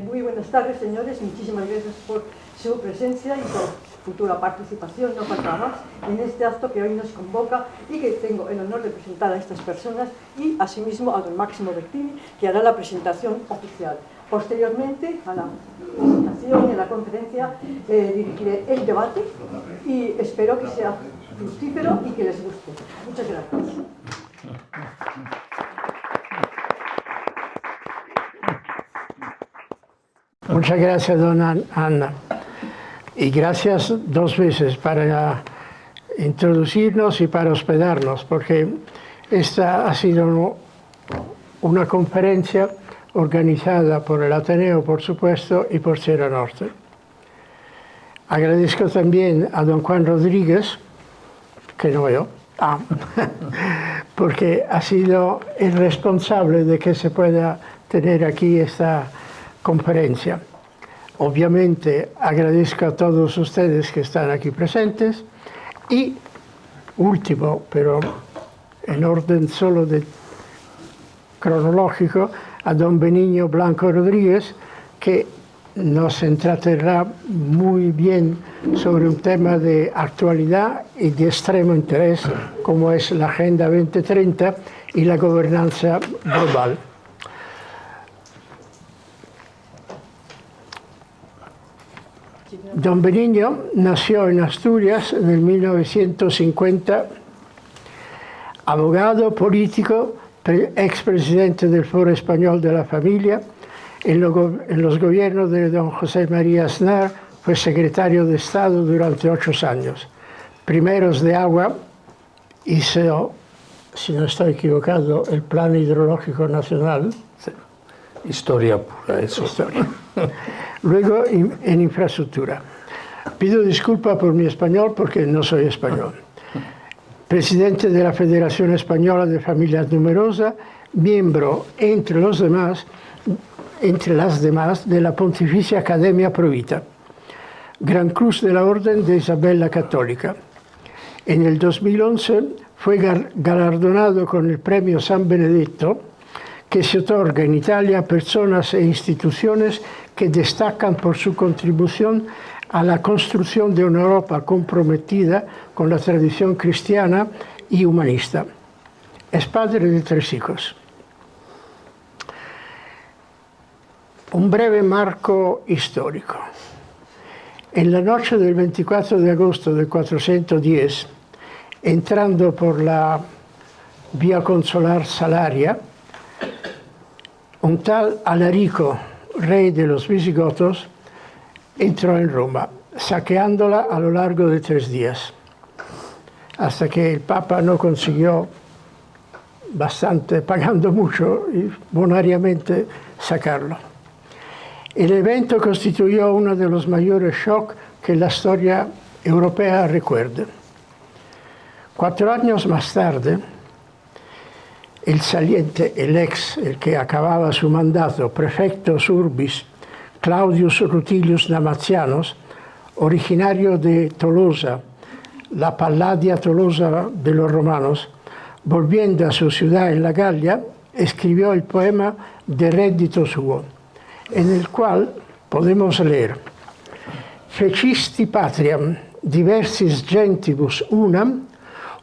Muy buenas tardes, señores. Muchísimas gracias por su presencia y por futura participación, no falta más, en este acto que hoy nos convoca y que tengo el honor de presentar a estas personas y, asimismo, a don Máximo Bertini, que hará la presentación oficial. Posteriormente, a la presentación y a la conferencia, dirigiré el debate y espero que sea fructífero y que les guste. Muchas gracias. Muchas gracias, dona Ana. Y gracias dos veces para introducirnos y para hospedarnos, porque esta ha sido una conferencia organizada por el Ateneo, por supuesto, y por Sierra Norte. Agradezco también a don Juan Rodríguez, que no yo, porque ha sido el responsable de que se pueda tener aquí esta conferencia. Obviamente agradezco a todos ustedes que están aquí presentes y, último, pero en orden solo cronológico, a don Benigno Blanco Rodríguez, que nos entretendrá muy bien sobre un tema de actualidad y de extremo interés, como es la Agenda 2030 y la gobernanza global. Don Benigno nació en Asturias en el 1950, abogado, político, expresidente del Foro Español de la Familia. En los gobiernos de don José María Aznar fue secretario de Estado durante 8 años. Primeros de agua, hizo, si no estoy equivocado, el Plan Hidrológico Nacional. Sí. Historia pura, eso. Historia. Luego en infraestructura. Pido disculpas por mi español porque no soy español. Presidente de la Federación Española de Familias Numerosas, miembro, entre las demás, de la Pontificia Academia Pro Vita. Gran Cruz de la Orden de Isabel la Católica. En el 2011 fue galardonado con el Premio San Benedetto, que se otorga en Italia a personas e instituciones que destacan por su contribución a la construcción de una Europa comprometida con la tradición cristiana y humanista. Es padre de 3 hijos. Un breve marco histórico. En la noche del 24 de agosto del 410, entrando por la vía consular Salaria, un tal Alarico, rey de los visigotos, entró en Roma, saqueándola a lo largo de 3 días, hasta que el Papa no consiguió bastante, pagando mucho y bonariamente, sacarlo. El evento constituyó uno de los mayores shocks que la historia europea recuerda. 4 años más tarde, el saliente, el que acababa su mandato, prefectus urbis, Claudius Rutilius Damasianus, originario de Tolosa, la Palladia Tolosa de los romanos, volviendo a su ciudad en la Galia, escribió el poema De Reddito Suo, en el cual podemos leer: Fecisti patriam diversis gentibus unam,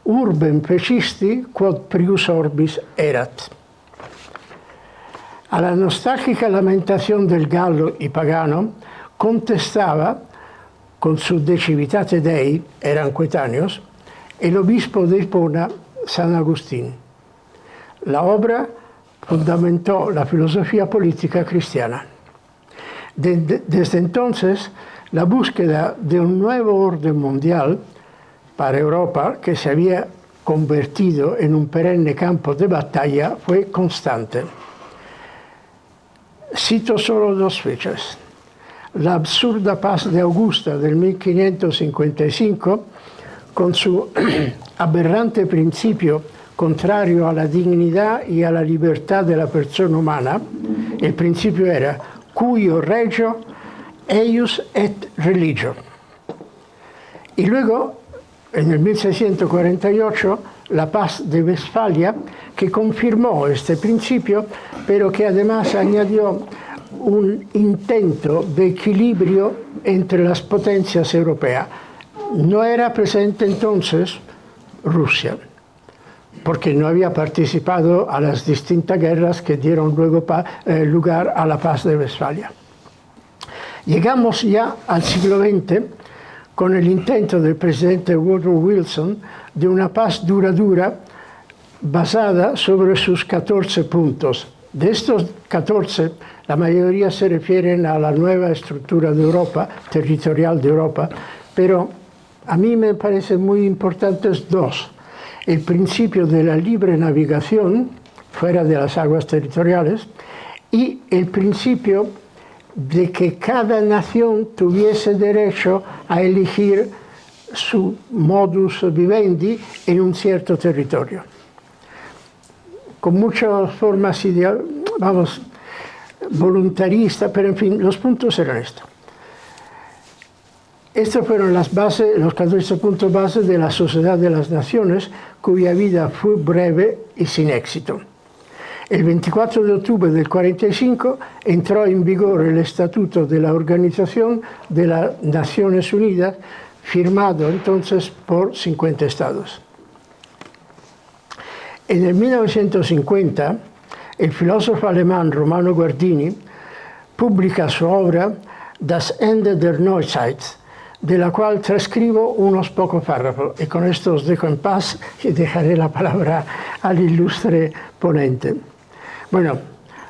urbem fecisti quod prius orbis erat. A la nostálgica lamentación del gallo y pagano contestaba, con su De Civitate Dei, eran coetáneos, el obispo de Hipona, San Agustín. La obra fundamentó la filosofía política cristiana. Desde entonces, la búsqueda de un nuevo orden mundial para Europa, que se había convertido en un perenne campo de batalla, fue constante. Cito solo 2 fechas. La absurda paz de Augusta del 1555, con su aberrante principio contrario a la dignidad y a la libertad de la persona humana. El principio era cuio regio eius et religio. Y luego, en el 1648, la Paz de Westfalia, que confirmó este principio, pero que además añadió un intento de equilibrio entre las potencias europeas. No era presente entonces Rusia, porque no había participado a las distintas guerras que dieron luego lugar a la paz de Westfalia. Llegamos ya al siglo XX con el intento del presidente Woodrow Wilson de una paz duradera basada sobre sus 14 puntos. De estos 14, la mayoría se refieren a la nueva estructura de Europa, territorial de Europa, pero a mí me parecen muy importantes dos. El principio de la libre navegación fuera de las aguas territoriales y el principio de que cada nación tuviese derecho a elegir su modus vivendi en un cierto territorio. Con muchas formas voluntaristas, pero en fin, los puntos eran estos. Estos fueron las bases, los 14 puntos base de la Sociedad de las Naciones, cuya vida fue breve y sin éxito. El 24 de octubre del 45 entró en vigor el Estatuto de la Organización de las Naciones Unidas, firmado entonces por 50 estados. En el 1950, el filósofo alemán Romano Guardini publica su obra Das Ende der Neuzeit, de la cual transcribo unos pocos párrafos, y con esto os dejo en paz y dejaré la palabra al ilustre ponente. Bueno,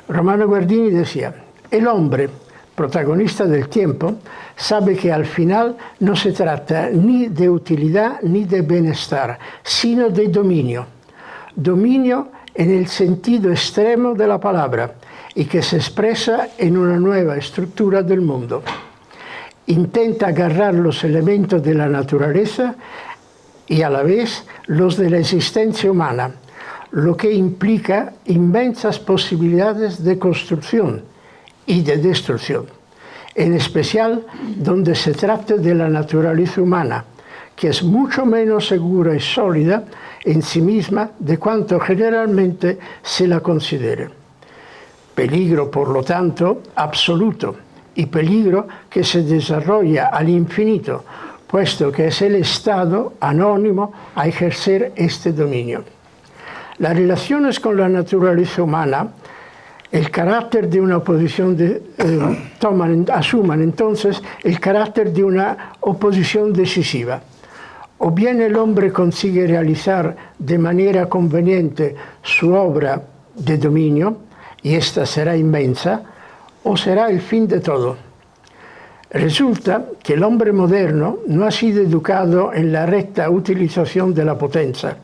Romano Guardini decía: el hombre, protagonista del tiempo, sabe que al final no se trata ni de utilidad ni de bienestar, sino de dominio. Dominio en el sentido extremo de la palabra y que se expresa en una nueva estructura del mundo. Intenta agarrar los elementos de la naturaleza y a la vez los de la existencia humana, lo que implica inmensas posibilidades de construcción y de destrucción, en especial donde se trate de la naturaleza humana, que es mucho menos segura y sólida en sí misma de cuanto generalmente se la considere. Peligro, por lo tanto, absoluto, y peligro que se desarrolla al infinito, puesto que es el Estado anónimo a ejercer este dominio. Las relaciones con la naturaleza humana, el carácter de una oposición asuman entonces el carácter de una oposición decisiva. O bien el hombre consigue realizar de manera conveniente su obra de dominio, y esta será inmensa, o será el fin de todo. Resulta que el hombre moderno no ha sido educado en la recta utilización de la potencia.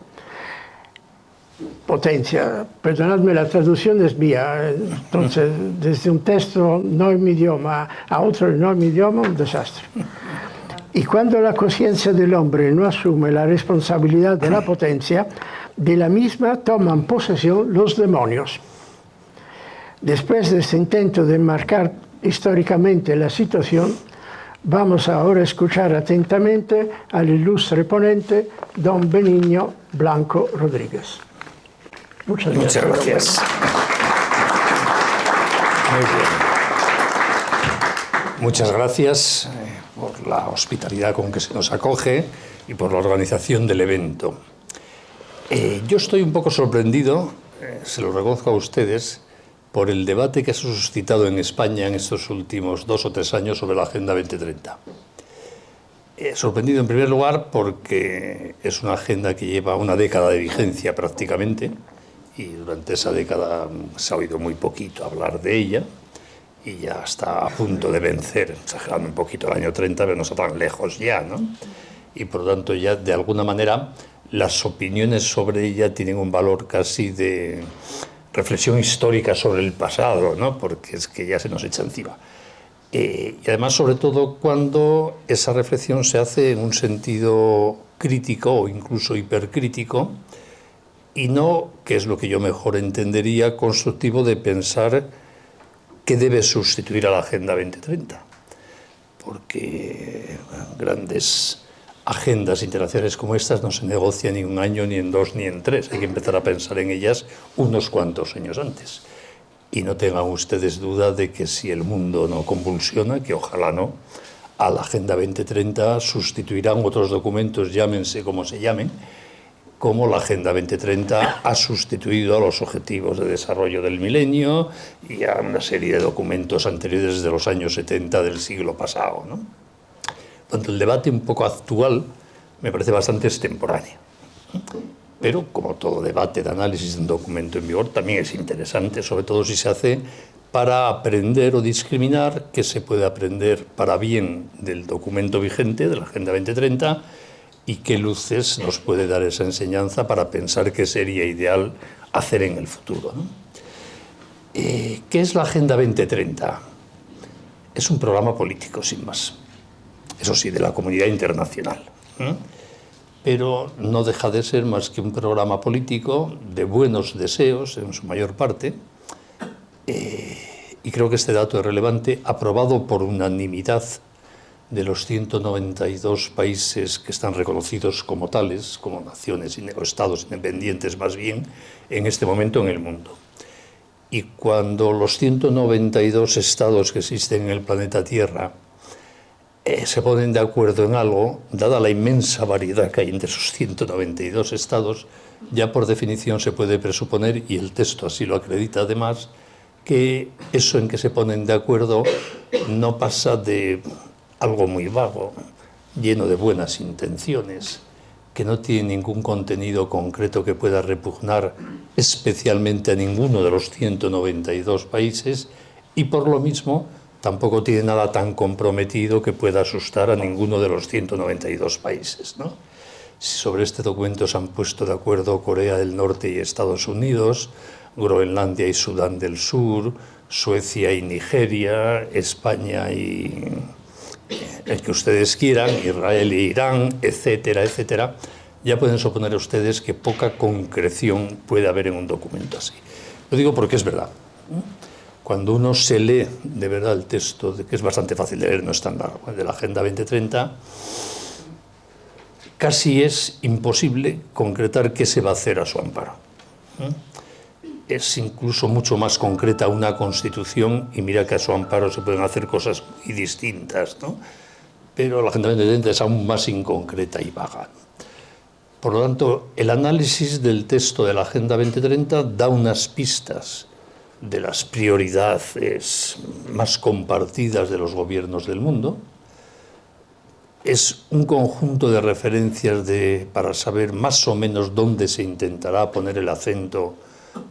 Perdonadme, la traducción es mía, entonces desde un texto no en mi idioma a otro no en mi idioma, un desastre. Y cuando la conciencia del hombre no asume la responsabilidad de la potencia, de la misma toman posesión los demonios. Después de este intento de enmarcar históricamente la situación, vamos ahora a escuchar atentamente al ilustre ponente, don Benigno Blanco Rodríguez. Muchas gracias. Muy bien. Muchas gracias por la hospitalidad con que se nos acoge y por la organización del evento. Yo estoy un poco sorprendido, se lo reconozco a ustedes, por el debate que se ha suscitado en España en estos últimos 2 o 3 años sobre la Agenda 2030. Sorprendido en primer lugar porque es una agenda que lleva una década de vigencia prácticamente, y durante esa década se ha oído muy poquito hablar de ella, y ya está a punto de vencer, exagerando un poquito, el año 30, pero no está tan lejos ya, ¿no? Y por lo tanto ya de alguna manera las opiniones sobre ella tienen un valor casi de reflexión histórica sobre el pasado, ¿no? Porque es que ya se nos echa encima. Y además, sobre todo, cuando esa reflexión se hace en un sentido crítico o incluso hipercrítico, y no, que es lo que yo mejor entendería, constructivo de pensar qué debe sustituir a la Agenda 2030. Porque grandes agendas internacionales como estas no se negocian ni en 1 año, ni en 2, ni en 3. Hay que empezar a pensar en ellas unos cuantos años antes. y no tengan ustedes duda de que si el mundo no convulsiona, que ojalá no, a la Agenda 2030 sustituirán otros documentos, llámense como se llamen, como la Agenda 2030 ha sustituido a los Objetivos de Desarrollo del Milenio y a una serie de documentos anteriores de los años 70 del siglo pasado, ¿no? Tanto el debate un poco actual me parece bastante extemporáneo. Pero, como todo debate de análisis de un documento en vigor, también es interesante, sobre todo si se hace para aprender o discriminar qué se puede aprender para bien del documento vigente, de la Agenda 2030, y qué luces nos puede dar esa enseñanza para pensar qué sería ideal hacer en el futuro, ¿no? ¿Qué es la Agenda 2030? Es un programa político, sin más. Eso sí, de la comunidad internacional, ¿eh? Pero no deja de ser más que un programa político de buenos deseos, en su mayor parte, y creo que este dato es relevante, aprobado por unanimidad de los 192 países que están reconocidos como tales, como naciones o estados independientes más bien, en este momento en el mundo. Y cuando los 192 estados que existen en el planeta Tierra se ponen de acuerdo en algo, dada la inmensa variedad que hay entre esos 192 estados, ya por definición se puede presuponer, y el texto así lo acredita además, que eso en que se ponen de acuerdo no pasa de algo muy vago, lleno de buenas intenciones, que no tiene ningún contenido concreto que pueda repugnar especialmente a ninguno de los 192 países, y por lo mismo tampoco tiene nada tan comprometido que pueda asustar a ninguno de los 192 países, ¿no? Sobre este documento se han puesto de acuerdo Corea del Norte y Estados Unidos, Groenlandia y Sudán del Sur, Suecia y Nigeria, España y el que ustedes quieran, Israel e Irán, etcétera, etcétera. Ya pueden suponer ustedes que poca concreción puede haber en un documento así. Lo digo porque es verdad. Cuando uno se lee de verdad el texto, que es bastante fácil de leer, no es tan largo, de la Agenda 2030, casi es imposible concretar qué se va a hacer a su amparo. Es incluso mucho más concreta una Constitución, y mira que a su amparo se pueden hacer cosas muy distintas, ¿no? Pero la Agenda 2030 es aún más inconcreta y vaga. Por lo tanto, el análisis del texto de la Agenda 2030 da unas pistas de las prioridades más compartidas de los gobiernos del mundo. Es un conjunto de referencias para saber más o menos dónde se intentará poner el acento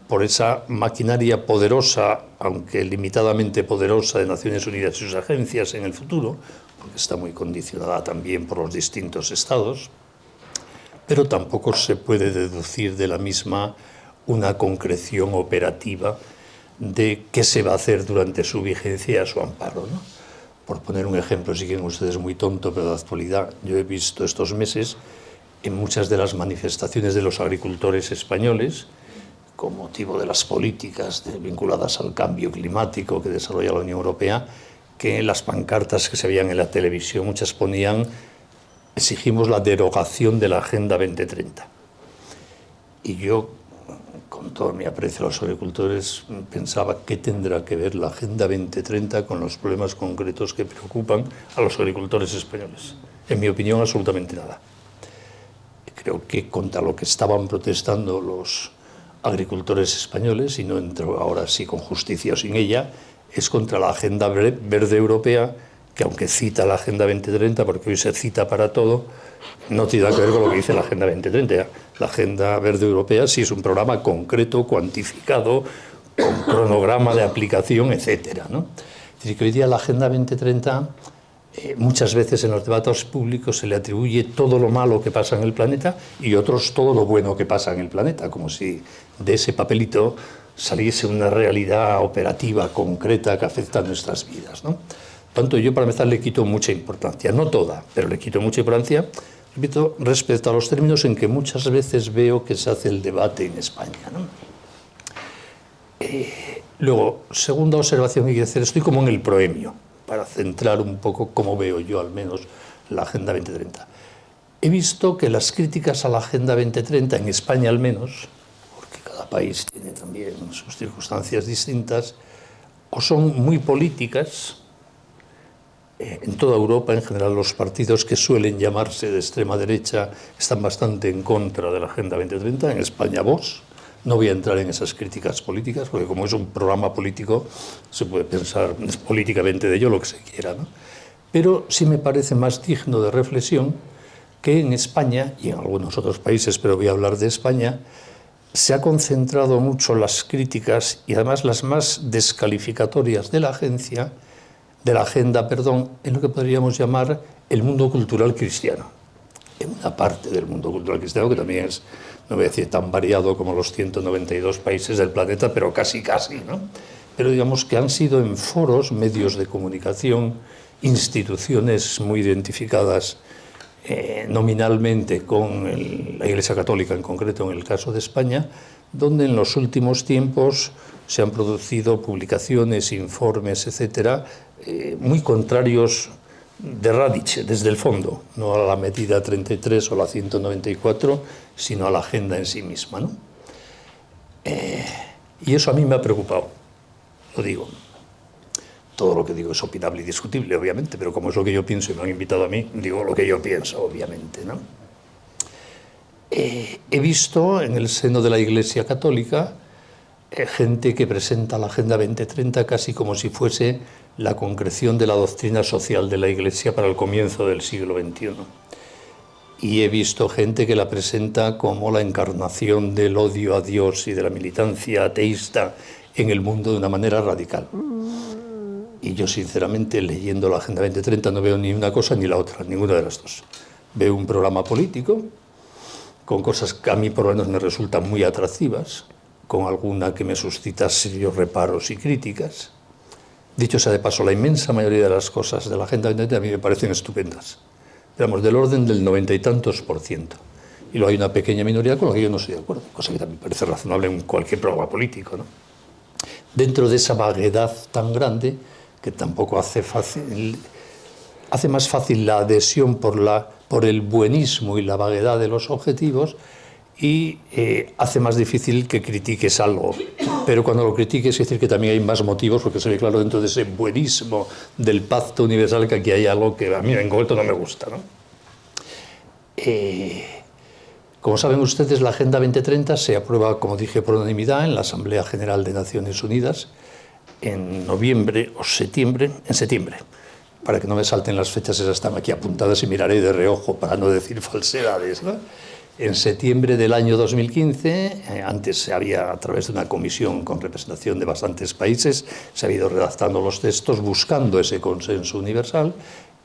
por esa maquinaria poderosa, aunque limitadamente poderosa, de Naciones Unidas y sus agencias en el futuro, porque está muy condicionada también por los distintos estados, pero tampoco se puede deducir de la misma una concreción operativa de qué se va a hacer durante su vigencia a su amparo, ¿no? Por poner un ejemplo, si quieren ustedes, muy tonto, pero de actualidad, yo he visto estos meses en muchas de las manifestaciones de los agricultores españoles, con motivo de las políticas vinculadas al cambio climático que desarrolla la Unión Europea, que en las pancartas que se veían en la televisión, muchas ponían: exigimos la derogación de la Agenda 2030. Y yo, con todo mi aprecio a los agricultores, pensaba qué tendrá que ver la Agenda 2030 con los problemas concretos que preocupan a los agricultores españoles. En mi opinión, absolutamente nada. Creo que contra lo que estaban protestando los agricultores españoles, y no entro ahora sí con justicia o sin ella, es contra la Agenda Verde Europea, que aunque cita la Agenda 2030, porque hoy se cita para todo, no tiene nada que ver con lo que dice la Agenda 2030. La Agenda Verde Europea sí es un programa concreto, cuantificado, con cronograma de aplicación, etcétera, ¿no? Es decir, que hoy día la Agenda 2030, muchas veces en los debates públicos se le atribuye todo lo malo que pasa en el planeta y otros todo lo bueno que pasa en el planeta, como si de ese papelito saliese una realidad operativa, concreta, que afecta a nuestras vidas, ¿no? Por tanto, yo para empezar le quito mucha importancia, no toda, pero le quito mucha importancia, repito, respecto a los términos en que muchas veces veo que se hace el debate en España, ¿no? Luego, segunda observación que quiero hacer, estoy como en el proemio, para centrar un poco cómo veo yo al menos la Agenda 2030. He visto que las críticas a la Agenda 2030, en España al menos, porque cada país tiene también sus circunstancias distintas, o son muy políticas. En toda Europa, en general, los partidos que suelen llamarse de extrema derecha están bastante en contra de la Agenda 2030. En España, Vox. No voy a entrar en esas críticas políticas, porque como es un programa político, se puede pensar políticamente de ello lo que se quiera, ¿no? Pero sí me parece más digno de reflexión que en España, y en algunos otros países, pero voy a hablar de España, se ha concentrado mucho las críticas, y además las más descalificatorias de la agenda, en lo que podríamos llamar el mundo cultural cristiano. En una parte del mundo cultural cristiano que también es, no voy a decir tan variado como los 192 países del planeta, pero casi, ¿no? Pero digamos que han sido en foros, medios de comunicación, instituciones muy identificadas nominalmente con la Iglesia Católica, en concreto en el caso de España, donde en los últimos tiempos se han producido publicaciones, informes, etcétera, muy contrarios de radice, desde el fondo, no a la medida 33 o la 194, sino a la agenda en sí misma, ¿no? Y eso a mí me ha preocupado, lo digo. Todo lo que digo es opinable y discutible, obviamente, pero como es lo que yo pienso y me han invitado a mí, digo lo que yo pienso, obviamente, ¿no? He visto en el seno de la Iglesia Católica gente que presenta la Agenda 2030 casi como si fuese la concreción de la doctrina social de la Iglesia para el comienzo del siglo XXI. Y he visto gente que la presenta como la encarnación del odio a Dios y de la militancia ateísta en el mundo de una manera radical. Y yo, sinceramente, leyendo la Agenda 2030 no veo ni una cosa ni la otra, ninguna de las dos. Veo un programa político con cosas que a mí por lo menos me resultan muy atractivas, con alguna que me suscita serios reparos y críticas. Dicho sea de paso, la inmensa mayoría de las cosas de la Agenda 2030 a mí me parecen estupendas. Digamos, del orden del 90 y tantos %. Y luego hay una pequeña minoría con la que yo no estoy de acuerdo, cosa que también parece razonable en cualquier programa político, ¿no? Dentro de esa vaguedad tan grande, que tampoco hace más fácil la adhesión por el buenismo y la vaguedad de los objetivos, y hace más difícil que critiques algo. Pero cuando lo critiques, es decir que también hay más motivos, porque se ve claro dentro de ese buenismo del pacto universal que aquí hay algo que a mí en concreto no me gusta, ¿no? Como saben ustedes, la Agenda 2030 se aprueba, como dije, por unanimidad en la Asamblea General de Naciones Unidas en noviembre o septiembre, en septiembre. Para que no me salten las fechas, esas están aquí apuntadas y miraré de reojo para no decir falsedades, ¿no? En septiembre del año 2015, antes se había, a través de una comisión con representación de bastantes países, se había ido redactando los textos buscando ese consenso universal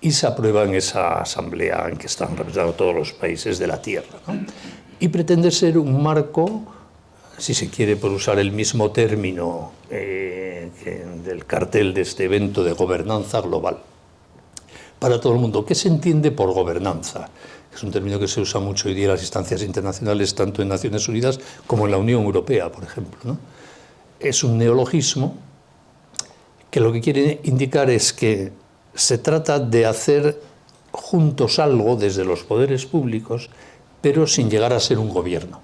y se aprueba en esa asamblea en que están representados todos los países de la Tierra, ¿no? Y pretende ser un marco, si se quiere, por usar el mismo término del cartel de este evento, de gobernanza global para todo el mundo. ¿Qué se entiende por gobernanza? Es un término que se usa mucho hoy día en las instancias internacionales, tanto en Naciones Unidas como en la Unión Europea, por ejemplo, ¿no? Es un neologismo que lo que quiere indicar es que se trata de hacer juntos algo desde los poderes públicos, pero sin llegar a ser un gobierno.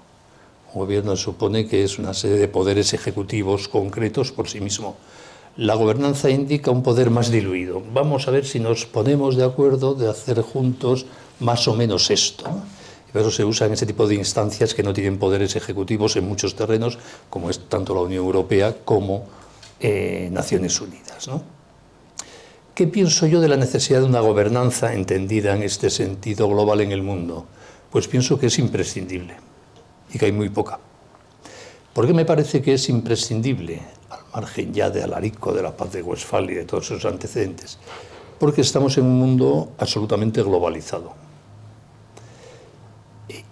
Un gobierno supone que es una serie de poderes ejecutivos concretos por sí mismo. La gobernanza indica un poder más diluido. Vamos a ver si nos ponemos de acuerdo de hacer juntos más o menos esto. Y por eso se usa en ese tipo de instancias que no tienen poderes ejecutivos en muchos terrenos, como es tanto la Unión Europea como Naciones Unidas, ¿no? ¿Qué pienso yo de la necesidad de una gobernanza entendida en este sentido global en el mundo? Pues pienso que es imprescindible y que hay muy poca. ¿Por qué me parece que es imprescindible, al margen ya de Alarico, de la Paz de Westfalia y de todos sus antecedentes? Porque estamos en un mundo absolutamente globalizado.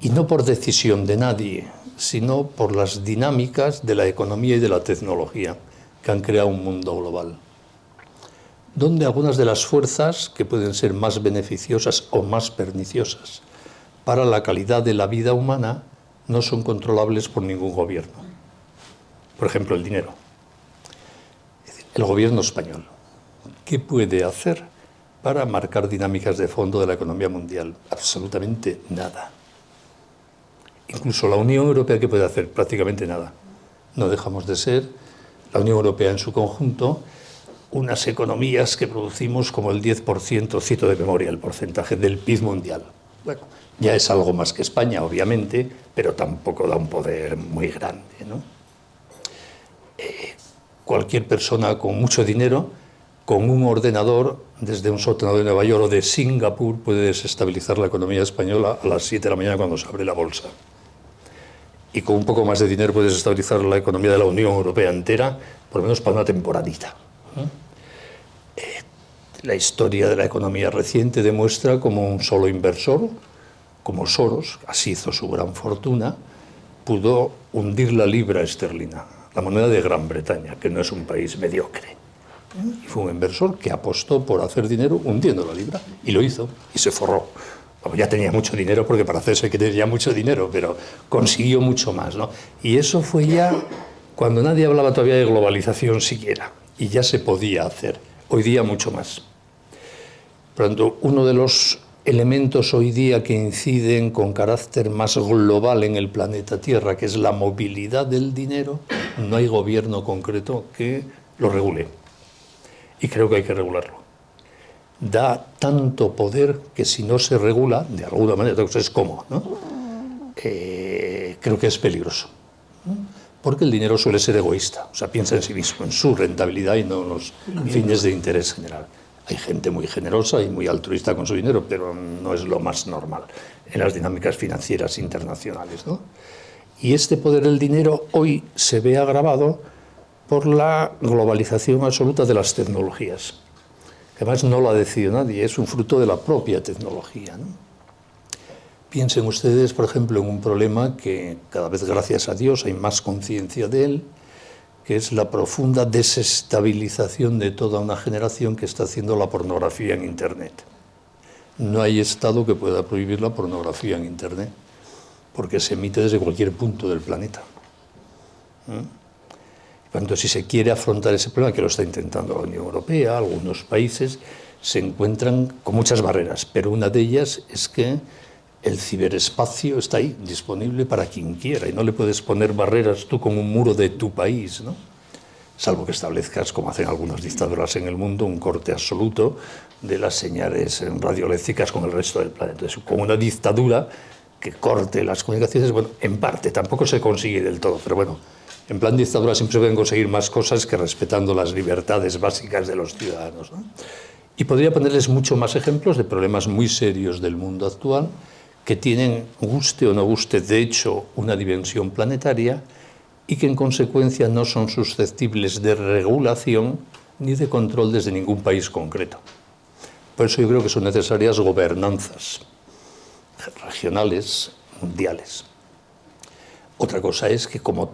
Y no por decisión de nadie, sino por las dinámicas de la economía y de la tecnología que han creado un mundo global, donde algunas de las fuerzas que pueden ser más beneficiosas o más perniciosas para la calidad de la vida humana no son controlables por ningún gobierno. Por ejemplo, el dinero. El gobierno español, ¿qué puede hacer para marcar dinámicas de fondo de la economía mundial? Absolutamente nada. Incluso la Unión Europea, ¿qué puede hacer? Prácticamente nada. no dejamos de ser, la Unión Europea en su conjunto, unas economías que producimos como el 10%, cito de memoria el porcentaje, del PIB mundial. Bueno, ya es algo más que España, obviamente, pero tampoco da un poder muy grande, ¿no? Cualquier persona con mucho dinero, con un ordenador, desde un sótano de Nueva York o de Singapur, puede desestabilizar la economía española a las 7 de la mañana cuando se abre la bolsa. Y con un poco más de dinero puede desestabilizar la economía de la Unión Europea entera, por lo menos para una temporadita. La historia de la economía reciente demuestra cómo un solo inversor, como Soros, así hizo su gran fortuna, pudo hundir la libra esterlina, la moneda de Gran Bretaña, que no es un país mediocre. Y fue un inversor que apostó por hacer dinero hundiendo la libra, y lo hizo, y se forró. Bueno, ya tenía mucho dinero, porque para hacer eso hay que tener ya mucho dinero, pero consiguió mucho más, ¿no? Y eso fue ya cuando nadie hablaba todavía de globalización siquiera, y ya se podía hacer. Hoy día mucho más. Por lo tanto, uno de los elementos hoy día que inciden con carácter más global en el planeta Tierra, que es la movilidad del dinero, no hay gobierno concreto que lo regule. Y creo que hay que regularlo. Da tanto poder que si no se regula, de alguna manera, entonces ¿cómo? ¿No? Creo que es peligroso. Porque el dinero suele ser egoísta, o sea, piensa en sí mismo, en su rentabilidad y no en los fines de interés general. Hay gente muy generosa y muy altruista con su dinero, pero no es lo más normal en las dinámicas financieras internacionales, ¿no? Y este poder del dinero hoy se ve agravado por la globalización absoluta de las tecnologías, que además no lo ha decidido nadie, es un fruto de la propia tecnología, ¿no? Piensen ustedes, por ejemplo, en un problema que cada vez, gracias a Dios, hay más conciencia de él, que es la profunda desestabilización de toda una generación que está haciendo la pornografía en Internet. No hay Estado que pueda prohibir la pornografía en Internet, porque se emite desde cualquier punto del planeta. Cuando si se quiere afrontar ese problema, que lo está intentando la Unión Europea, algunos países, se encuentran con muchas barreras, pero una de ellas es que el ciberespacio está ahí, disponible para quien quiera, y no le puedes poner barreras tú con un muro de tu país, ¿no? Salvo que establezcas, como hacen algunas dictaduras en el mundo, un corte absoluto de las señales radioeléctricas con el resto del planeta. Entonces, con una dictadura que corte las comunicaciones, bueno, en parte, tampoco se consigue del todo, pero bueno, en plan dictadura siempre se pueden conseguir más cosas que respetando las libertades básicas de los ciudadanos, ¿no? Y podría ponerles mucho más ejemplos de problemas muy serios del mundo actual, que tienen, guste o no guste, de hecho, una dimensión planetaria y que en consecuencia no son susceptibles de regulación ni de control desde ningún país concreto. Por eso yo creo que son necesarias gobernanzas regionales, mundiales. Otra cosa es que, como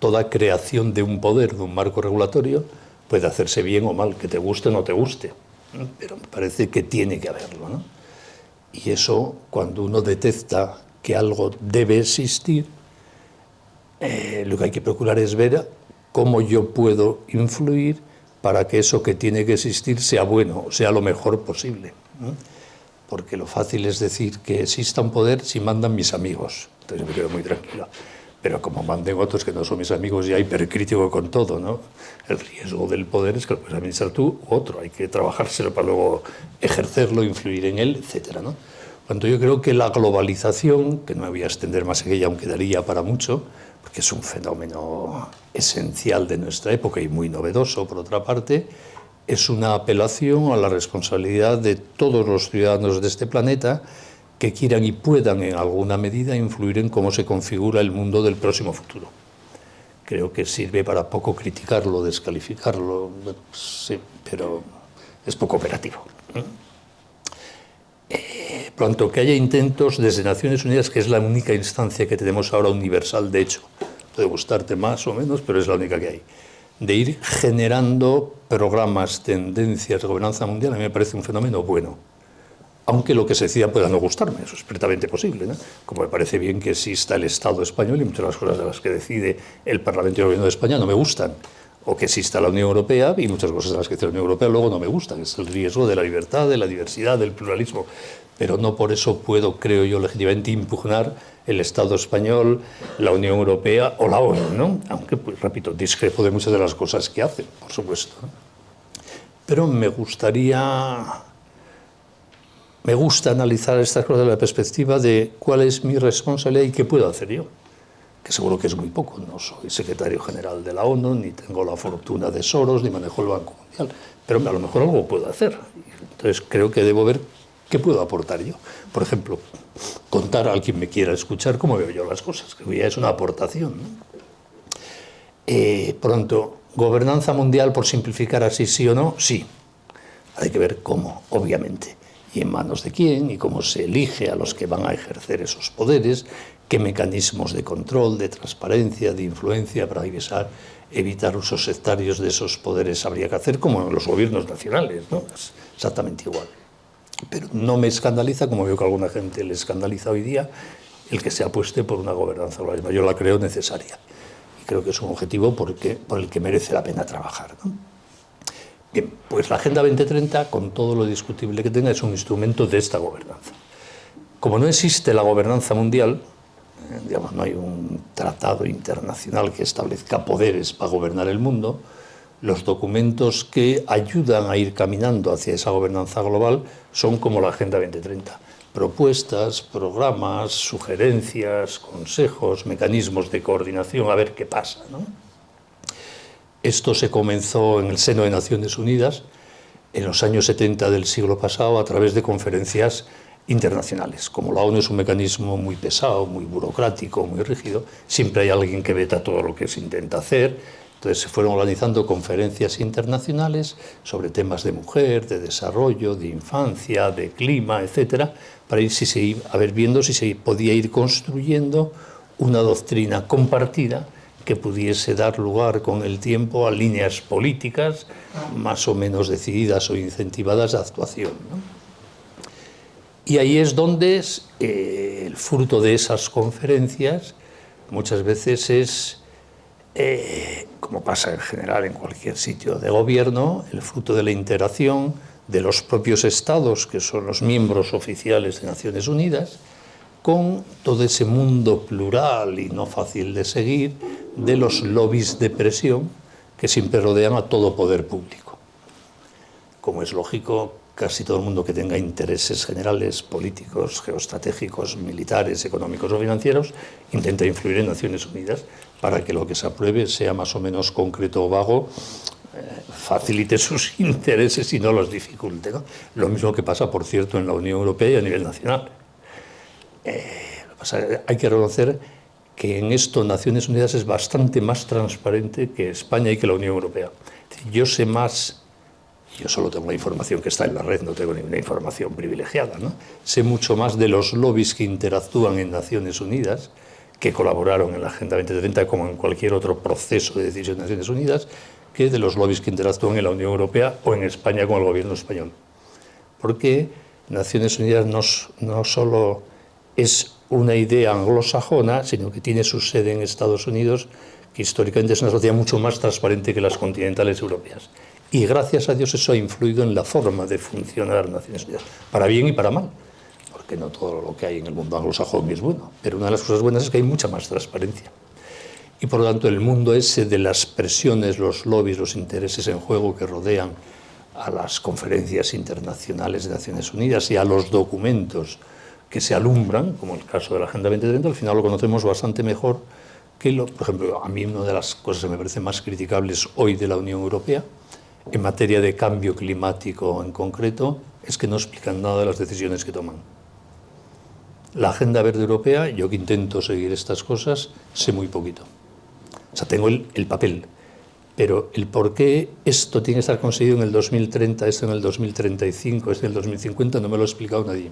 toda creación de un poder, de un marco regulatorio, puede hacerse bien o mal, que te guste o no te guste, pero me parece que tiene que haberlo, ¿no? Y eso, cuando uno detecta que algo debe existir, lo que hay que procurar es ver cómo yo puedo influir para que eso que tiene que existir sea bueno, sea lo mejor posible, ¿no? Porque lo fácil es decir que exista un poder si mandan mis amigos. Entonces me quedo muy tranquilo. Pero como manden otros que no son mis amigos, ya hipercrítico con todo, ¿no? El riesgo del poder es que lo puedes administrar tú u otro. Hay que trabajárselo para luego ejercerlo, influir en él, etcétera, ¿no? Cuando yo creo que la globalización, que no me voy a extender más en ella, aunque daría para mucho, porque es un fenómeno esencial de nuestra época y muy novedoso, por otra parte, es una apelación a la responsabilidad de todos los ciudadanos de este planeta que quieran y puedan en alguna medida influir en cómo se configura el mundo del próximo futuro. Creo que sirve para poco criticarlo, descalificarlo, sí, pero es poco operativo. Pronto que haya intentos desde Naciones Unidas, que es la única instancia que tenemos ahora universal, de hecho, puede gustarte más o menos, pero es la única que hay, de ir generando programas, tendencias de gobernanza mundial, a mí me parece un fenómeno bueno. Aunque lo que se decida pueda no gustarme, eso es perfectamente posible, ¿no? Como me parece bien que exista el Estado español y muchas de las cosas de las que decide el Parlamento y el Gobierno de España no me gustan. o que exista la Unión Europea, y muchas cosas de las que dice la Unión Europea luego no me gustan, es el riesgo de la libertad, de la diversidad, del pluralismo, pero no por eso puedo, creo yo, legítimamente impugnar el Estado español, la Unión Europea o la ONU, ¿no? Aunque, pues, repito, discrepo de muchas de las cosas que hacen, por supuesto, ¿no? Pero me gusta analizar estas cosas desde la perspectiva de cuál es mi responsabilidad y qué puedo hacer yo, que seguro que es muy poco. No soy secretario general de la ONU, ni tengo la fortuna de Soros, ni manejo el Banco Mundial, pero a lo mejor algo puedo hacer. Entonces creo que debo ver qué puedo aportar yo. Por ejemplo, contar a quien me quiera escuchar cómo veo yo las cosas, que ya es una aportación, ¿no? Pronto, gobernanza mundial, por simplificar así, sí o no, sí. Hay que ver cómo, obviamente, y en manos de quién, y cómo se elige a los que van a ejercer esos poderes, qué mecanismos de control, de transparencia, de influencia para evitar usos sectarios de esos poderes habría que hacer, como en los gobiernos nacionales, ¿no? Es exactamente igual. Pero no me escandaliza, como veo que a alguna gente le escandaliza hoy día, el que se apueste por una gobernanza global. Yo la creo necesaria. Y creo que es un objetivo por el que merece la pena trabajar, ¿no? Bien, pues la Agenda 2030, con todo lo discutible que tenga, es un instrumento de esta gobernanza. Como no existe la gobernanza mundial, digamos, no hay un tratado internacional que establezca poderes para gobernar el mundo, los documentos que ayudan a ir caminando hacia esa gobernanza global son como la Agenda 2030. Propuestas, programas, sugerencias, consejos, mecanismos de coordinación, a ver qué pasa, ¿no? Esto se comenzó en el seno de Naciones Unidas en los años 70 del siglo pasado a través de conferencias internacionales. Como la ONU es un mecanismo muy pesado, muy burocrático, muy rígido, siempre hay alguien que veta todo lo que se intenta hacer. Entonces se fueron organizando conferencias internacionales sobre temas de mujer, de desarrollo, de infancia, de clima, etcétera, para ir viendo si se podía ir construyendo una doctrina compartida que pudiese dar lugar con el tiempo a líneas políticas más o menos decididas o incentivadas de actuación, ¿no? Y ahí es donde el fruto de esas conferencias muchas veces es, como pasa en general en cualquier sitio de gobierno, el fruto de la interacción de los propios estados, que son los miembros oficiales de Naciones Unidas, con todo ese mundo plural y no fácil de seguir de los lobbies de presión que siempre rodean a todo poder público. Como es lógico, casi todo el mundo que tenga intereses generales, políticos, geoestratégicos, militares, económicos o financieros, intenta influir en Naciones Unidas para que lo que se apruebe sea más o menos concreto o vago, facilite sus intereses y no los dificulte, ¿no? Lo mismo que pasa, por cierto, en la Unión Europea y a nivel nacional. Hay que reconocer que en esto Naciones Unidas es bastante más transparente que España y que la Unión Europea. Yo sé más, yo solo tengo la información que está en la red, no tengo ninguna información privilegiada, ¿no? Sé mucho más de los lobbies que interactúan en Naciones Unidas, que colaboraron en la Agenda 2030 como en cualquier otro proceso de decisión de Naciones Unidas, que de los lobbies que interactúan en la Unión Europea o en España con el gobierno español. Porque Naciones Unidas no solo es una idea anglosajona, sino que tiene su sede en Estados Unidos, que históricamente es una sociedad mucho más transparente que las continentales europeas. Y gracias a Dios eso ha influido en la forma de funcionar Naciones Unidas, para bien y para mal, porque no todo lo que hay en el mundo anglosajón es bueno, pero una de las cosas buenas es que hay mucha más transparencia. Y por lo tanto el mundo ese de las presiones, los lobbies, los intereses en juego que rodean a las conferencias internacionales de Naciones Unidas y a los documentos que se alumbran, como el caso de la Agenda 2030, al final lo conocemos bastante mejor que, por ejemplo, a mí una de las cosas que me parece más criticables hoy de la Unión Europea, en materia de cambio climático en concreto, es que no explican nada de las decisiones que toman. La Agenda Verde Europea, yo que intento seguir estas cosas, sé muy poquito. O sea, tengo el papel, pero el por qué esto tiene que estar conseguido en el 2030, esto en el 2035, esto en el 2050, no me lo ha explicado nadie.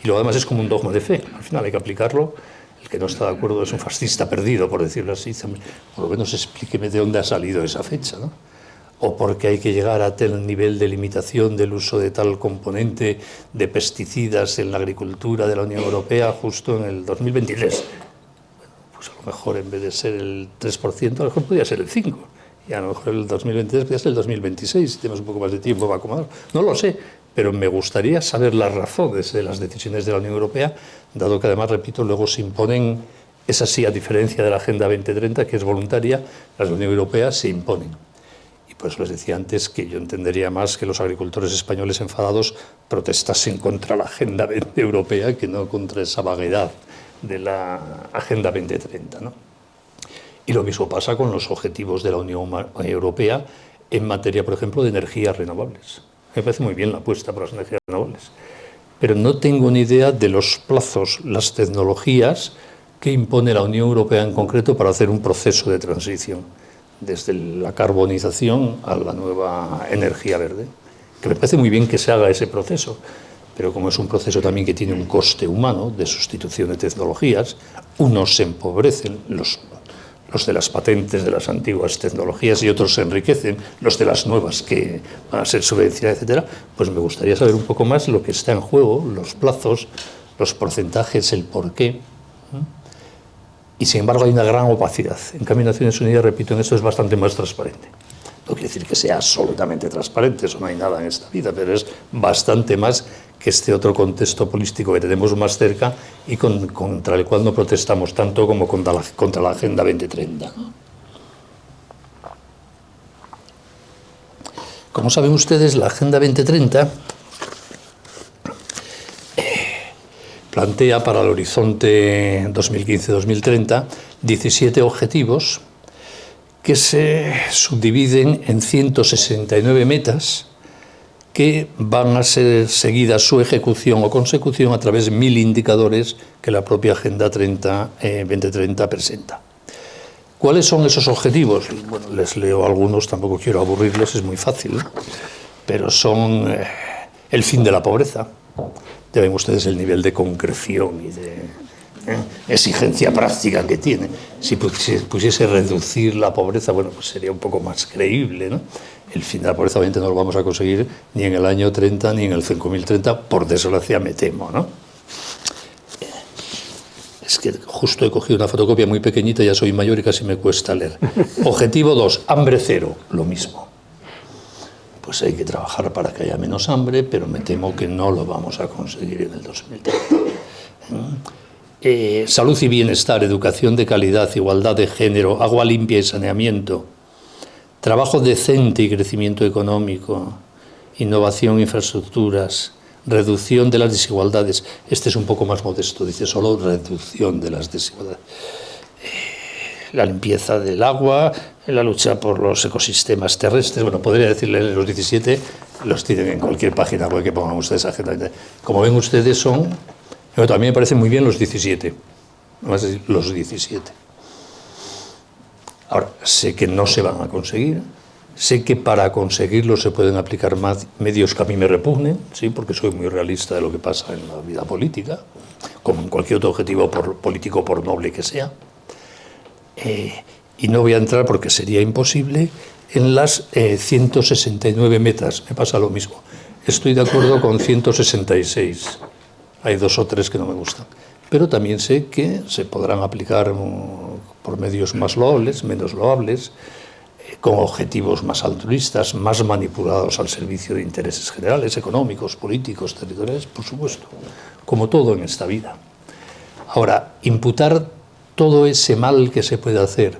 Y lo demás es como un dogma de fe. Al final hay que aplicarlo. El que no está de acuerdo es un fascista perdido, por decirlo así. Por lo menos explíqueme de dónde ha salido esa fecha, ¿no? O porque hay que llegar a tal nivel de limitación del uso de tal componente de pesticidas en la agricultura de la Unión Europea justo en el 2023. Bueno, pues a lo mejor en vez de ser el 3%, a lo mejor podría ser el 5%. y a lo mejor el 2023 puede ser el 2026, si tenemos un poco más de tiempo para acomodar. No lo sé, pero me gustaría saber las razones de las decisiones de la Unión Europea, dado que además, repito, luego se imponen, es así, a diferencia de la Agenda 2030, que es voluntaria, las de la Unión Europea se imponen. Y por eso les decía antes que yo entendería más que los agricultores españoles enfadados protestasen contra la Agenda 20 Europea que no contra esa vaguedad de la Agenda 2030, ¿no? Y lo mismo pasa con los objetivos de la Unión Europea en materia, por ejemplo, de energías renovables. Me parece muy bien la apuesta por las energías renovables, pero no tengo ni idea de los plazos, las tecnologías que impone la Unión Europea en concreto para hacer un proceso de transición desde la carbonización a la nueva energía verde. Que me parece muy bien que se haga ese proceso, pero como es un proceso también que tiene un coste humano de sustitución de tecnologías, unos se empobrecen, los de las patentes de las antiguas tecnologías, y otros se enriquecen, los de las nuevas que van a ser subvencionadas, etcétera. Pues me gustaría saber un poco más lo que está en juego, los plazos, los porcentajes, el porqué. Y sin embargo hay una gran opacidad. En cambio, Naciones Unidas, repito, en esto es bastante más transparente. No quiere decir que sea absolutamente transparente, eso no hay nada en esta vida, pero es bastante más que este otro contexto político que tenemos más cerca y contra el cual no protestamos tanto como contra la Agenda 2030. Como saben ustedes, la Agenda 2030 plantea para el horizonte 2015-2030 17 objetivos que se subdividen en 169 metas que van a ser seguidas su ejecución o consecución a través de 1000 indicadores que la propia Agenda 2030 presenta. ¿Cuáles son esos objetivos? Bueno, les leo algunos, tampoco quiero aburrirles, es muy fácil, pero son el fin de la pobreza. Ya ven ustedes el nivel de concreción y de exigencia práctica que tiene. Si pusiese reducir la pobreza, bueno, pues sería un poco más creíble, ¿no? El fin de la pobreza obviamente no lo vamos a conseguir ni en el año 30 ni en el 5030, por desgracia me temo, ¿no? Es que justo he cogido una fotocopia muy pequeñita, ya soy mayor y casi me cuesta leer. Objetivo 2, hambre cero, lo mismo. Pues hay que trabajar para que haya menos hambre, pero me temo que no lo vamos a conseguir en el 2030. Salud y bienestar, educación de calidad, igualdad de género, agua limpia y saneamiento, trabajo decente y crecimiento económico, innovación, infraestructuras, reducción de las desigualdades. Este es un poco más modesto, dice solo reducción de las desigualdades. La limpieza del agua, la lucha por los ecosistemas terrestres. Bueno, podría decirle los 17, los tienen en cualquier página web que pongan ustedes agenda. Como ven ustedes son, pero también me parecen muy bien los 17, vamos a decir, los 17. Ahora, sé que no se van a conseguir, sé que para conseguirlo se pueden aplicar más medios que a mí me repugnen, ¿sí? Porque soy muy realista de lo que pasa en la vida política, como en cualquier otro objetivo político, por noble que sea. Y no voy a entrar, porque sería imposible, en las 169 metas. Me pasa lo mismo. Estoy de acuerdo con 166. Hay 2 o 3 que no me gustan. Pero también sé que se podrán aplicar por medios más loables, menos loables, con objetivos más altruistas, más manipulados al servicio de intereses generales, económicos, políticos, territoriales, por supuesto, como todo en esta vida. Ahora, imputar todo ese mal que se puede hacer,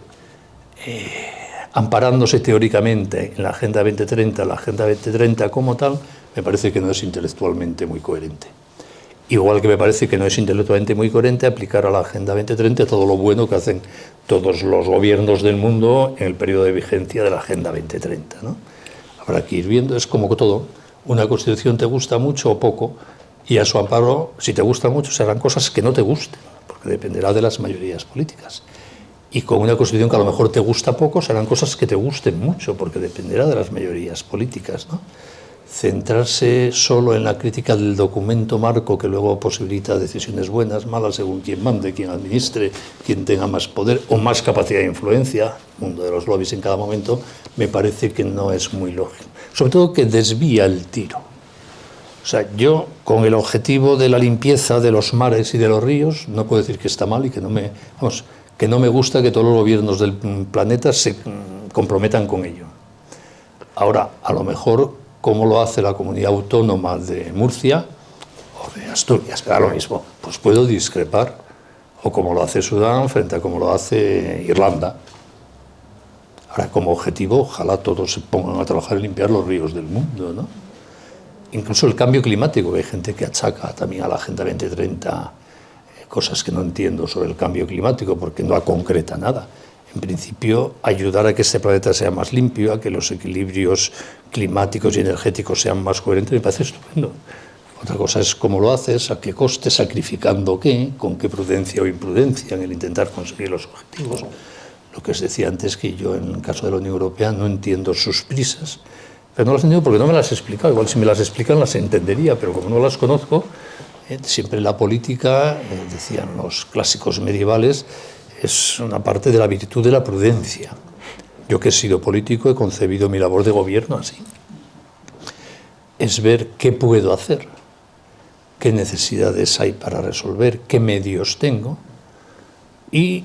amparándose teóricamente en la Agenda 2030, la Agenda 2030 como tal, me parece que no es intelectualmente muy coherente. Igual que me parece que no es intelectualmente muy coherente aplicar a la Agenda 2030 todo lo bueno que hacen todos los gobiernos del mundo en el periodo de vigencia de la Agenda 2030, ¿no? Habrá que ir viendo, es como todo, una Constitución te gusta mucho o poco, y a su amparo, si te gusta mucho, serán cosas que no te gusten, porque dependerá de las mayorías políticas. Y con una Constitución que a lo mejor te gusta poco, serán cosas que te gusten mucho, porque dependerá de las mayorías políticas, ¿no? Centrarse solo en la crítica del documento marco, que luego posibilita decisiones buenas, malas, según quien mande, quien administre, quien tenga más poder o más capacidad de influencia, el mundo de los lobbies en cada momento, me parece que no es muy lógico. Sobre todo que desvía el tiro. O sea, yo, con el objetivo de la limpieza de los mares y de los ríos, no puedo decir que está mal y que no me gusta que todos los gobiernos del planeta se comprometan con ello. Ahora, a lo mejor, ¿cómo lo hace la comunidad autónoma de Murcia o de Asturias? Da lo mismo. Pues puedo discrepar. O como lo hace Sudán frente a como lo hace Irlanda. Ahora, como objetivo, ojalá todos se pongan a trabajar en limpiar los ríos del mundo, ¿no? Incluso el cambio climático, que hay gente que achaca también a la Agenda 2030 cosas que no entiendo sobre el cambio climático, porque no concreta nada. En principio, ayudar a que este planeta sea más limpio, a que los equilibrios climáticos y energéticos sean más coherentes, me parece estupendo. Otra cosa es cómo lo haces, a qué coste, sacrificando qué, con qué prudencia o imprudencia en el intentar conseguir los objetivos. Lo que os decía antes, que yo en el caso de la Unión Europea no entiendo sus prisas, pero no las entiendo porque no me las he explicado. Igual si me las explican las entendería, pero como no las conozco, siempre la política, decían los clásicos medievales, es una parte de la virtud de la prudencia. Yo que he sido político he concebido mi labor de gobierno así. Es ver qué puedo hacer, qué necesidades hay para resolver, qué medios tengo y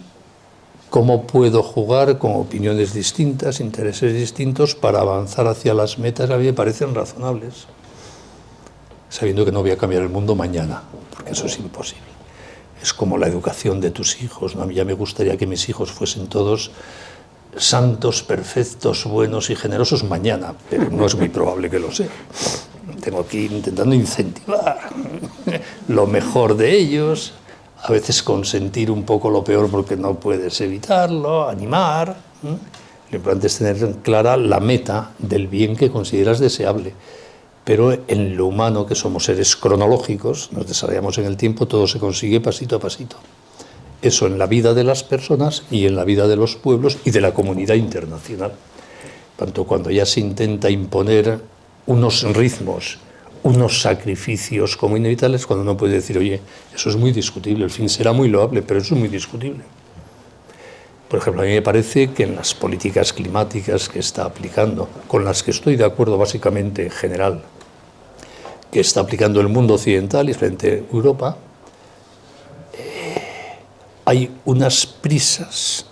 cómo puedo jugar con opiniones distintas, intereses distintos para avanzar hacia las metas que a mí me parecen razonables, sabiendo que no voy a cambiar el mundo mañana, porque eso es imposible. Es como la educación de tus hijos, ¿no? A mí ya me gustaría que mis hijos fuesen todos santos, perfectos, buenos y generosos mañana, pero no es muy probable que lo sea. Tengo que ir intentando incentivar lo mejor de ellos, a veces consentir un poco lo peor porque no puedes evitarlo, animar. Lo importante es tener clara la meta del bien que consideras deseable. Pero en lo humano, que somos seres cronológicos, nos desarrollamos en el tiempo, todo se consigue pasito a pasito. Eso en la vida de las personas y en la vida de los pueblos y de la comunidad internacional. Tanto cuando ya se intenta imponer unos ritmos, unos sacrificios como inevitables, cuando uno puede decir, oye, eso es muy discutible, el fin será muy loable, pero eso es muy discutible. Por ejemplo, a mí me parece que en las políticas climáticas que está aplicando, con las que estoy de acuerdo básicamente en general, que está aplicando el mundo occidental y frente a Europa, hay unas prisas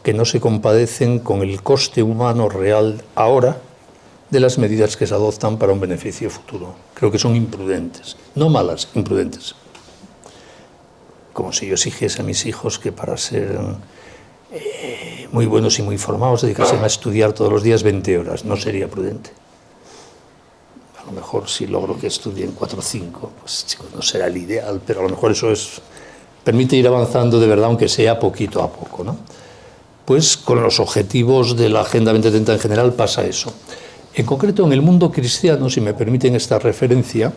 que no se compadecen con el coste humano real ahora de las medidas que se adoptan para un beneficio futuro. Creo que son imprudentes, no malas, imprudentes. Como si yo exigiese a mis hijos que para ser muy buenos y muy formados dedicasen a estudiar todos los días 20 horas. No sería prudente. A lo mejor si logro que estudien 4 o 5, pues chico, no será el ideal, pero a lo mejor eso permite ir avanzando de verdad, aunque sea poquito a poco, ¿no? Pues con los objetivos de la Agenda 2030 en general pasa eso. En concreto, en el mundo cristiano, si me permiten esta referencia,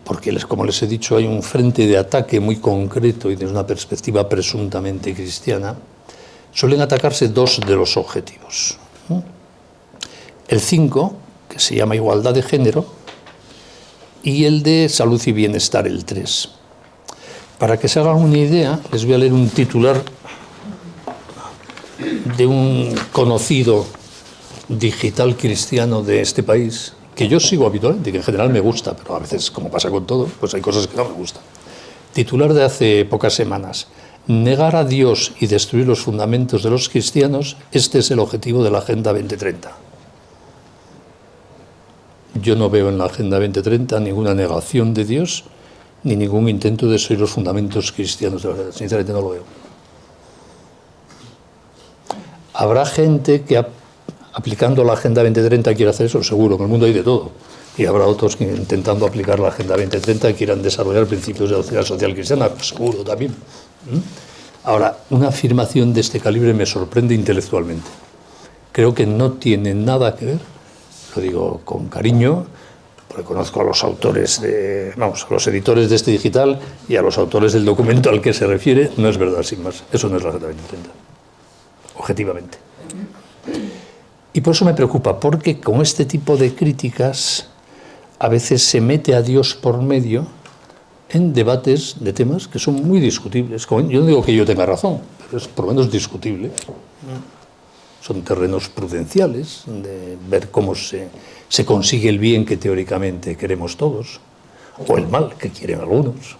porque como les he dicho, hay un frente de ataque muy concreto y desde una perspectiva presuntamente cristiana, suelen atacarse dos de los objetivos. El 5, que se llama igualdad de género, y el de salud y bienestar, el 3. Para que se hagan una idea, les voy a leer un titular de un conocido digital cristiano de este país, que yo sigo habitualmente, que en general me gusta, pero a veces, como pasa con todo, pues hay cosas que no me gustan. Titular de hace pocas semanas: negar a Dios y destruir los fundamentos de los cristianos, este es el objetivo de la Agenda 2030. Yo no veo en la Agenda 2030 ninguna negación de Dios, ni ningún intento de destruir los fundamentos cristianos de la verdad. Sinceramente no lo veo. Habrá gente que aplicando la Agenda 2030 quiere hacer eso, seguro, en el mundo hay de todo. Y habrá otros que intentando aplicar la Agenda 2030 quieran desarrollar principios de doctrina social cristiana, pues seguro también. Ahora, una afirmación de este calibre me sorprende intelectualmente. Creo que no tiene nada que ver, lo digo con cariño, porque conozco a los autores, a los editores de este digital y a los autores del documento al que se refiere, no es verdad, sin más. Eso no es la Agenda 2030, objetivamente. Y por eso me preocupa, porque con este tipo de críticas a veces se mete a Dios por medio en debates de temas que son muy discutibles. Yo no digo que yo tenga razón, pero es por lo menos discutible. Son terrenos prudenciales de ver cómo se consigue el bien que teóricamente queremos todos, o el mal que quieren algunos.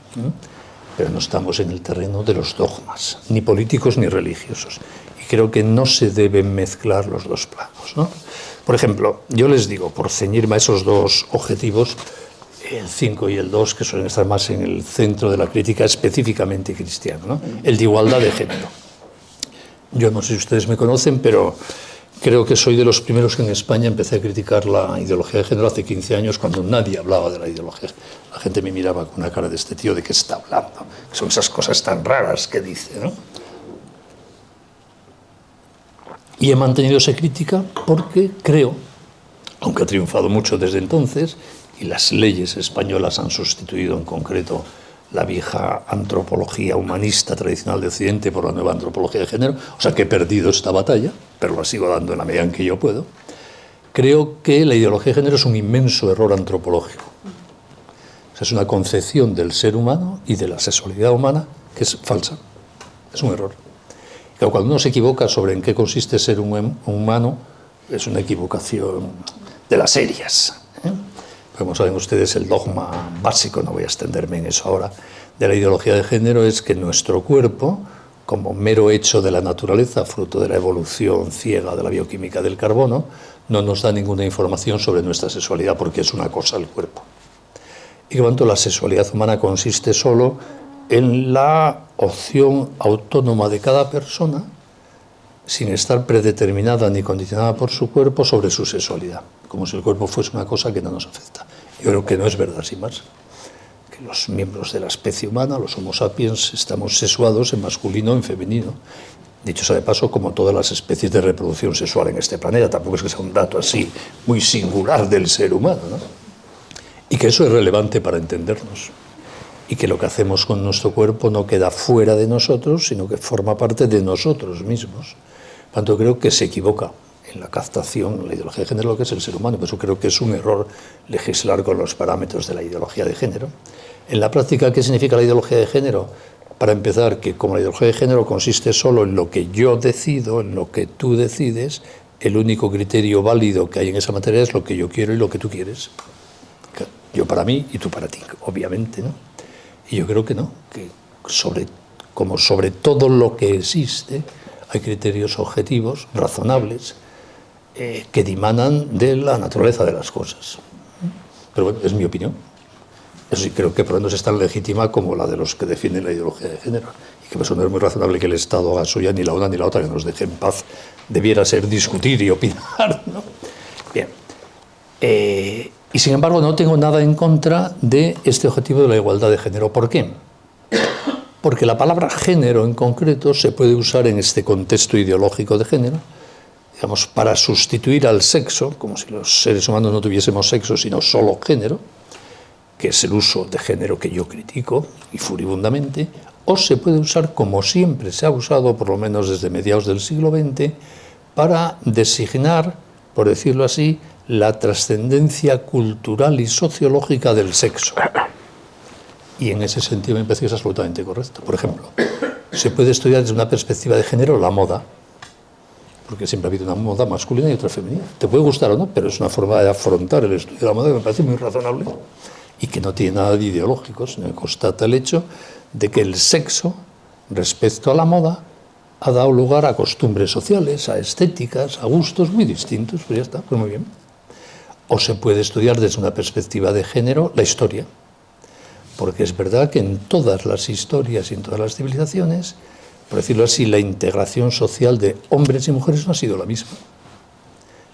Pero no estamos en el terreno de los dogmas, ni políticos ni religiosos. Y creo que no se deben mezclar los dos planos, ¿no? Por ejemplo, yo les digo, por ceñirme a esos dos objetivos, el 5 y el 2, que suelen estar más en el centro de la crítica específicamente cristiana, ¿no? El de igualdad de género. Yo no sé si ustedes me conocen, pero creo que soy de los primeros que en España empecé a criticar la ideología de género hace 15 años, cuando nadie hablaba de la ideología. La gente me miraba con una cara de este tío, ¿de qué está hablando? Son esas cosas tan raras que dice, ¿no? Y he mantenido esa crítica porque creo, aunque ha triunfado mucho desde entonces, y las leyes españolas han sustituido en concreto la vieja antropología humanista tradicional de Occidente por la nueva antropología de género, o sea que he perdido esta batalla, pero la sigo dando en la medida en que yo puedo. Creo que la ideología de género es un inmenso error antropológico. O sea, es una concepción del ser humano y de la sexualidad humana que es falsa, es un error. Pero cuando uno se equivoca sobre en qué consiste ser un humano, es una equivocación de las serias, ¿eh? Como saben ustedes, el dogma básico, no voy a extenderme en eso ahora, de la ideología de género es que nuestro cuerpo, como mero hecho de la naturaleza, fruto de la evolución ciega de la bioquímica del carbono, no nos da ninguna información sobre nuestra sexualidad porque es una cosa el cuerpo. Y por lo tanto la sexualidad humana consiste solo en la opción autónoma de cada persona, sin estar predeterminada ni condicionada por su cuerpo sobre su sexualidad, como si el cuerpo fuese una cosa que no nos afecta. Yo creo que no es verdad, sin más, que los miembros de la especie humana, los Homo sapiens, estamos sexuados en masculino o en femenino. Dicho sea de paso, como todas las especies de reproducción sexual en este planeta, tampoco es que sea un dato así muy singular del ser humano, ¿no? Y que eso es relevante para entendernos. Y que lo que hacemos con nuestro cuerpo no queda fuera de nosotros, sino que forma parte de nosotros mismos. Por tanto, creo que se equivoca en la captación, la ideología de género, lo que es el ser humano. Por eso creo que es un error legislar con los parámetros de la ideología de género. En la práctica, ¿qué significa la ideología de género? Para empezar, que como la ideología de género consiste solo en lo que yo decido, en lo que tú decides, el único criterio válido que hay en esa materia es lo que yo quiero y lo que tú quieres. Yo para mí y tú para ti, obviamente, ¿no? Y yo creo que no, que como sobre todo lo que existe, hay criterios objetivos, razonables, que dimanan de la naturaleza de las cosas. Pero bueno, es mi opinión. Eso sí, creo que por lo menos es tan legítima como la de los que defienden la ideología de género. Y que por eso no es muy razonable que el Estado haga suya ni la una ni la otra, que nos deje en paz. Debiera ser discutir y opinar, ¿no? Bien. Y sin embargo no tengo nada en contra de este objetivo de la igualdad de género. ¿Por qué? Porque la palabra género en concreto se puede usar en este contexto ideológico de género, digamos, para sustituir al sexo, como si los seres humanos no tuviésemos sexo, sino solo género, que es el uso de género que yo critico, y furibundamente, o se puede usar como siempre se ha usado, por lo menos desde mediados del siglo XX, para designar, por decirlo así, la trascendencia cultural y sociológica del sexo. Y en ese sentido me parece que es absolutamente correcto. Por ejemplo, se puede estudiar desde una perspectiva de género la moda, porque siempre ha habido una moda masculina y otra femenina. Te puede gustar o no, pero es una forma de afrontar el estudio de la moda que me parece muy razonable y que no tiene nada de ideológico, sino que constata el hecho de que el sexo, respecto a la moda, ha dado lugar a costumbres sociales, a estéticas, a gustos muy distintos. Pues ya está, pues muy bien. O se puede estudiar desde una perspectiva de género la historia, porque es verdad que en todas las historias y en todas las civilizaciones, por decirlo así, la integración social de hombres y mujeres no ha sido la misma.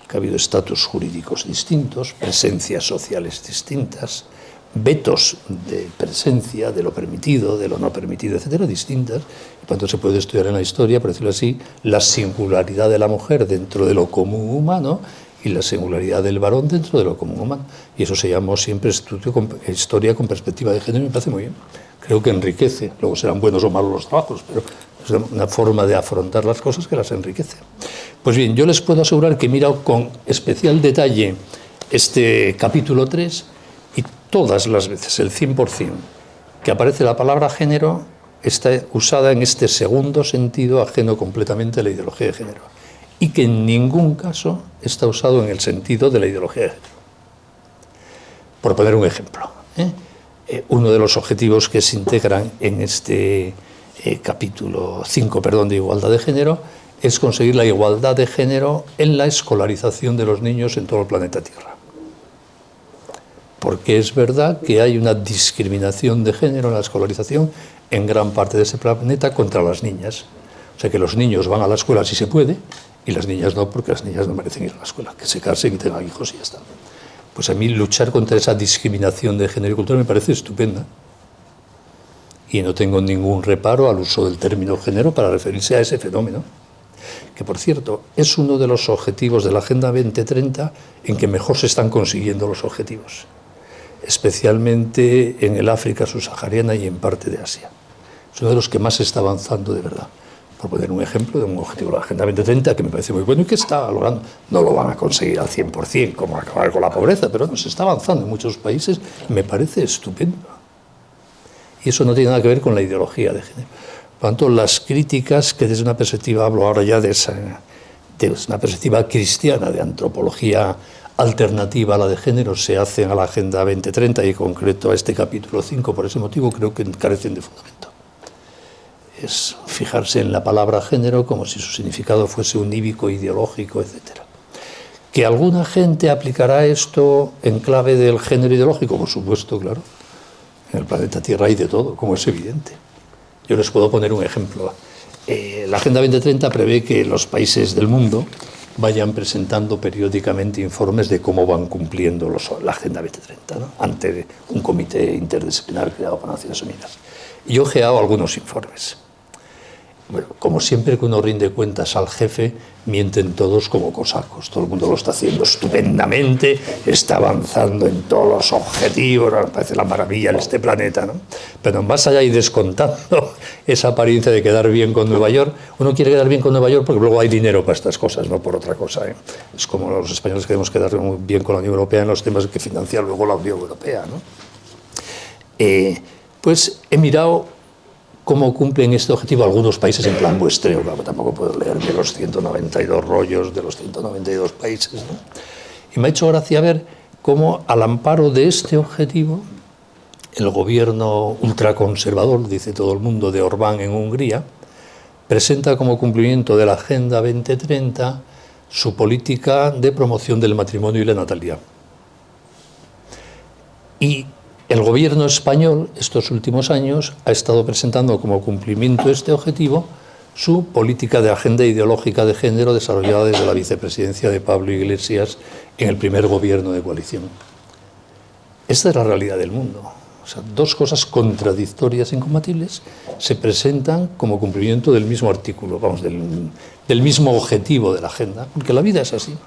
Que ha habido estatus jurídicos distintos, presencias sociales distintas, vetos de presencia de lo permitido, de lo no permitido, etcétera, distintas. Y por tanto se puede estudiar en la historia, por decirlo así, la singularidad de la mujer dentro de lo común humano y la singularidad del varón dentro de lo común humano. Y eso se llama siempre historia con perspectiva de género y me parece muy bien. Creo que enriquece. Luego serán buenos o malos los trabajos, pero es una forma de afrontar las cosas que las enriquece. Pues bien, yo les puedo asegurar que he mirado con especial detalle este capítulo 3 y todas las veces, el 100%, que aparece la palabra género está usada en este segundo sentido ajeno completamente a la ideología de género y que en ningún caso está usado en el sentido de la ideología de género. Por poner un ejemplo, uno de los objetivos que se integran en este capítulo 5, de igualdad de género es conseguir la igualdad de género en la escolarización de los niños en todo el planeta Tierra. Porque es verdad que hay una discriminación de género en la escolarización en gran parte de ese planeta contra las niñas. O sea que los niños van a la escuela si se puede y las niñas no, porque las niñas no merecen ir a la escuela, que se casen y tengan hijos y ya está. Pues a mí luchar contra esa discriminación de género y cultura me parece estupenda. Y no tengo ningún reparo al uso del término género para referirse a ese fenómeno, que por cierto es uno de los objetivos de la Agenda 2030 en que mejor se están consiguiendo los objetivos, especialmente en el África subsahariana y en parte de Asia. Es uno de los que más se está avanzando de verdad. Por poner un ejemplo de un objetivo de la Agenda 2030 que me parece muy bueno y que está logrando. No lo van a conseguir al 100%, como acabar con la pobreza, pero no, se está avanzando en muchos países, me parece estupendo. Y eso no tiene nada que ver con la ideología de género. Por lo tanto, las críticas que desde una perspectiva, hablo ahora ya de una perspectiva cristiana, de antropología alternativa a la de género, se hacen a la Agenda 2030 y en concreto a este capítulo 5, por ese motivo creo que carecen de fundamento. Es fijarse en la palabra género como si su significado fuese unívoco, ideológico, etc. ¿Que alguna gente aplicará esto en clave del género ideológico? Por supuesto, claro. En el planeta Tierra hay de todo, como es evidente. Yo les puedo poner un ejemplo. La Agenda 2030 prevé que los países del mundo vayan presentando periódicamente informes de cómo van cumpliendo la Agenda 2030, ¿no? Ante un comité interdisciplinar creado por Naciones Unidas. Y yo he ojeado algunos informes. Bueno, como siempre que uno rinde cuentas al jefe, mienten todos como cosacos. Todo el mundo lo está haciendo estupendamente, está avanzando en todos los objetivos, me parece la maravilla en este planeta, ¿no? Pero más allá y descontando esa apariencia de quedar bien con Nueva York, uno quiere quedar bien con Nueva York porque luego hay dinero para estas cosas, no por otra cosa, ¿eh? Es como los españoles queremos quedar bien con la Unión Europea en los temas que financia luego la Unión Europea, ¿no? Pues he mirado cómo cumplen este objetivo algunos países en plan muestreo. Claro, tampoco puedo leerme los 192 rollos de los 192 países, ¿no? Y me ha hecho gracia ver cómo, al amparo de este objetivo, el gobierno ultraconservador, dice todo el mundo, de Orbán en Hungría, presenta como cumplimiento de la Agenda 2030 su política de promoción del matrimonio y la natalidad. Y el gobierno español, estos últimos años, ha estado presentando como cumplimiento de este objetivo su política de agenda ideológica de género desarrollada desde la vicepresidencia de Pablo Iglesias en el primer gobierno de coalición. Esta es la realidad del mundo. O sea, dos cosas contradictorias e incompatibles se presentan como cumplimiento del mismo artículo, vamos, del mismo objetivo de la agenda, porque la vida es así.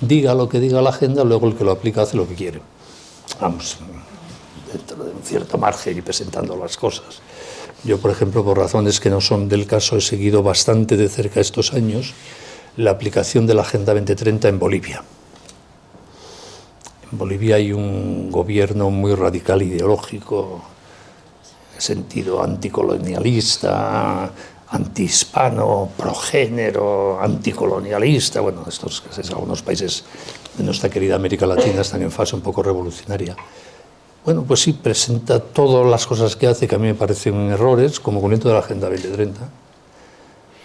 Diga lo que diga la agenda, luego el que lo aplica hace lo que quiere. Vamos, dentro de un cierto margen y presentando las cosas. Yo, por ejemplo, por razones que no son del caso, he seguido bastante de cerca estos años la aplicación de la Agenda 2030 en Bolivia. En Bolivia hay un gobierno muy radical ideológico, en sentido anticolonialista, antihispano, progénero, anticolonialista. Bueno, estos algunos países de nuestra querida América Latina están en fase un poco revolucionaria. Bueno, pues sí, presenta todas las cosas que hace que a mí me parecen errores como cumplimiento de la Agenda 2030.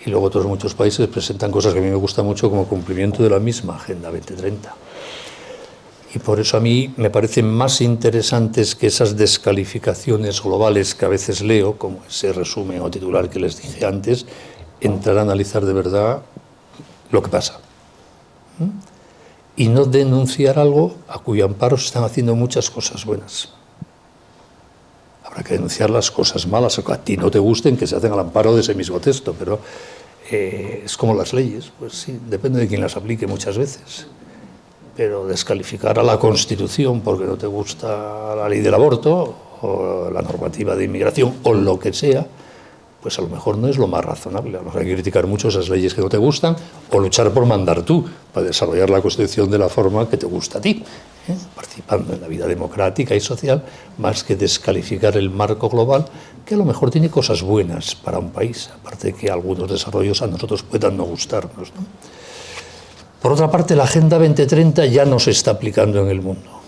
Y luego otros muchos países presentan cosas que a mí me gustan mucho como cumplimiento de la misma Agenda 2030. Y por eso a mí me parecen más interesantes que esas descalificaciones globales que a veces leo, como ese resumen o titular que les dije antes, entrar a analizar de verdad lo que pasa. Y no denunciar algo a cuyo amparo se están haciendo muchas cosas buenas. Habrá que denunciar las cosas malas, o que a ti no te gusten, que se hacen al amparo de ese mismo texto, pero es como las leyes, pues sí, depende de quién las aplique muchas veces. Pero descalificar a la Constitución porque no te gusta la ley del aborto o la normativa de inmigración o lo que sea, pues a lo mejor no es lo más razonable. A lo mejor hay que criticar mucho esas leyes que no te gustan o luchar por mandar tú para desarrollar la Constitución de la forma que te gusta a ti, participando en la vida democrática y social, más que descalificar el marco global, que a lo mejor tiene cosas buenas para un país, aparte de que algunos desarrollos a nosotros puedan no gustarnos, ¿no? Por otra parte, la Agenda 2030 ya no se está aplicando en el mundo.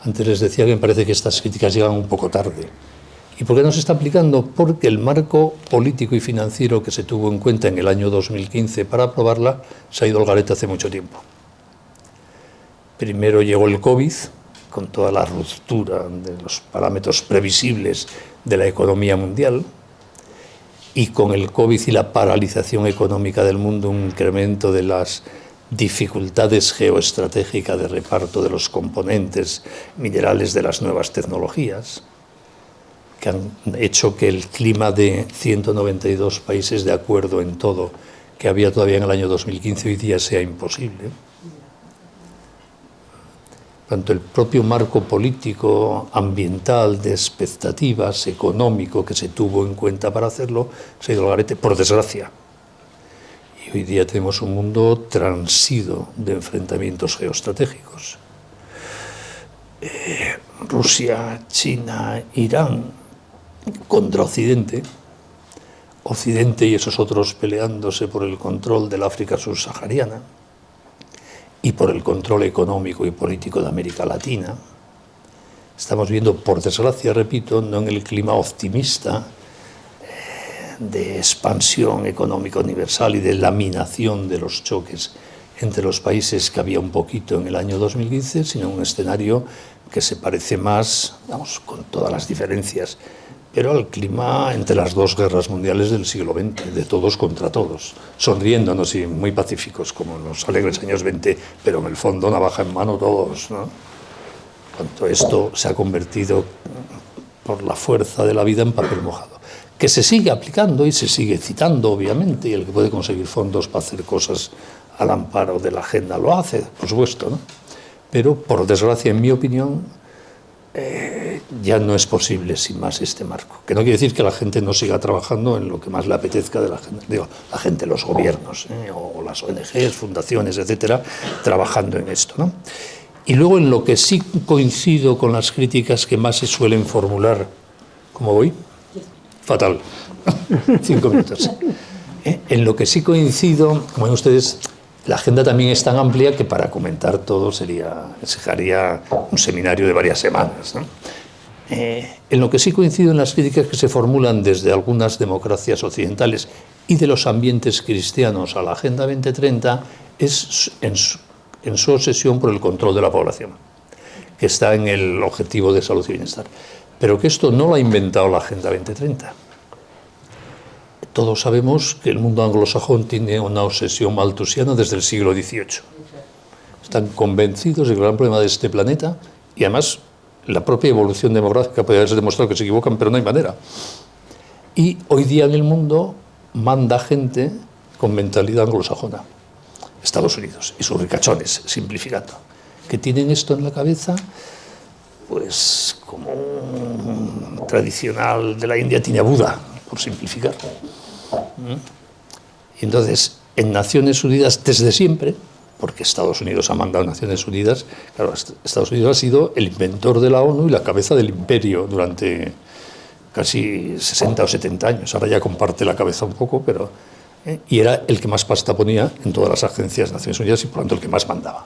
Antes les decía que me parece que estas críticas llegan un poco tarde. ¿Y por qué no se está aplicando? Porque el marco político y financiero que se tuvo en cuenta en el año 2015 para aprobarla se ha ido al garete hace mucho tiempo. Primero llegó el COVID, con toda la ruptura de los parámetros previsibles de la economía mundial, y con el COVID y la paralización económica del mundo, un incremento de las dificultades geoestratégicas de reparto de los componentes minerales de las nuevas tecnologías, que han hecho que el clima de 192 países de acuerdo en todo, que había todavía en el año 2015, hoy día sea imposible. Tanto el propio marco político, ambiental, de expectativas, económico, que se tuvo en cuenta para hacerlo, se ha ido al garete, por desgracia. Y hoy día tenemos un mundo transido de enfrentamientos geoestratégicos. Rusia, China, Irán, contra Occidente, Occidente y esos otros peleándose por el control del África subsahariana y por el control económico y político de América Latina. Estamos viendo, por desgracia, repito, no en el clima optimista de expansión económica universal y de laminación de los choques entre los países que había un poquito en el año 2015, sino un escenario que se parece más, vamos, con todas las diferencias, pero al clima entre las dos guerras mundiales del siglo XX, de todos contra todos, sonriéndonos y muy pacíficos, como en los alegres años 20, pero en el fondo navaja en mano todos, ¿no? Cuanto esto se ha convertido por la fuerza de la vida en papel mojado, que se sigue aplicando y se sigue citando, obviamente, y el que puede conseguir fondos para hacer cosas al amparo de la agenda lo hace, por supuesto, ¿no? Pero, por desgracia, en mi opinión, ya no es posible sin más este marco. Que no quiere decir que la gente no siga trabajando en lo que más le apetezca de la gente, digo, la gente, los gobiernos, o las ONGs, fundaciones, etcétera, trabajando en esto, ¿no? Y luego, en lo que sí coincido con las críticas que más se suelen formular, ¿cómo voy? Fatal. 5 minutos. En lo que sí coincido, como ven ustedes, la agenda también es tan amplia que para comentar todo sería un seminario de varias semanas, ¿no? En lo que sí coincido en las críticas que se formulan desde algunas democracias occidentales y de los ambientes cristianos a la Agenda 2030 es en su obsesión por el control de la población, que está en el objetivo de salud y bienestar. Pero que esto no lo ha inventado la Agenda 2030. Todos sabemos que el mundo anglosajón tiene una obsesión malthusiana desde el siglo XVIII. Están convencidos de que el gran problema de este planeta, y además la propia evolución demográfica puede haberse demostrado que se equivocan, pero no hay manera. Y hoy día en el mundo manda gente con mentalidad anglosajona, Estados Unidos, y sus ricachones, simplificando, que tienen esto en la cabeza, pues como un tradicional de la India tiene a Buda, por simplificar. Y entonces, en Naciones Unidas, desde siempre, porque Estados Unidos ha mandado Naciones Unidas, claro, Estados Unidos ha sido el inventor de la ONU y la cabeza del imperio durante casi 60 o 70 años. Ahora ya comparte la cabeza un poco, pero... y era el que más pasta ponía en todas las agencias de Naciones Unidas y, por lo tanto, el que más mandaba.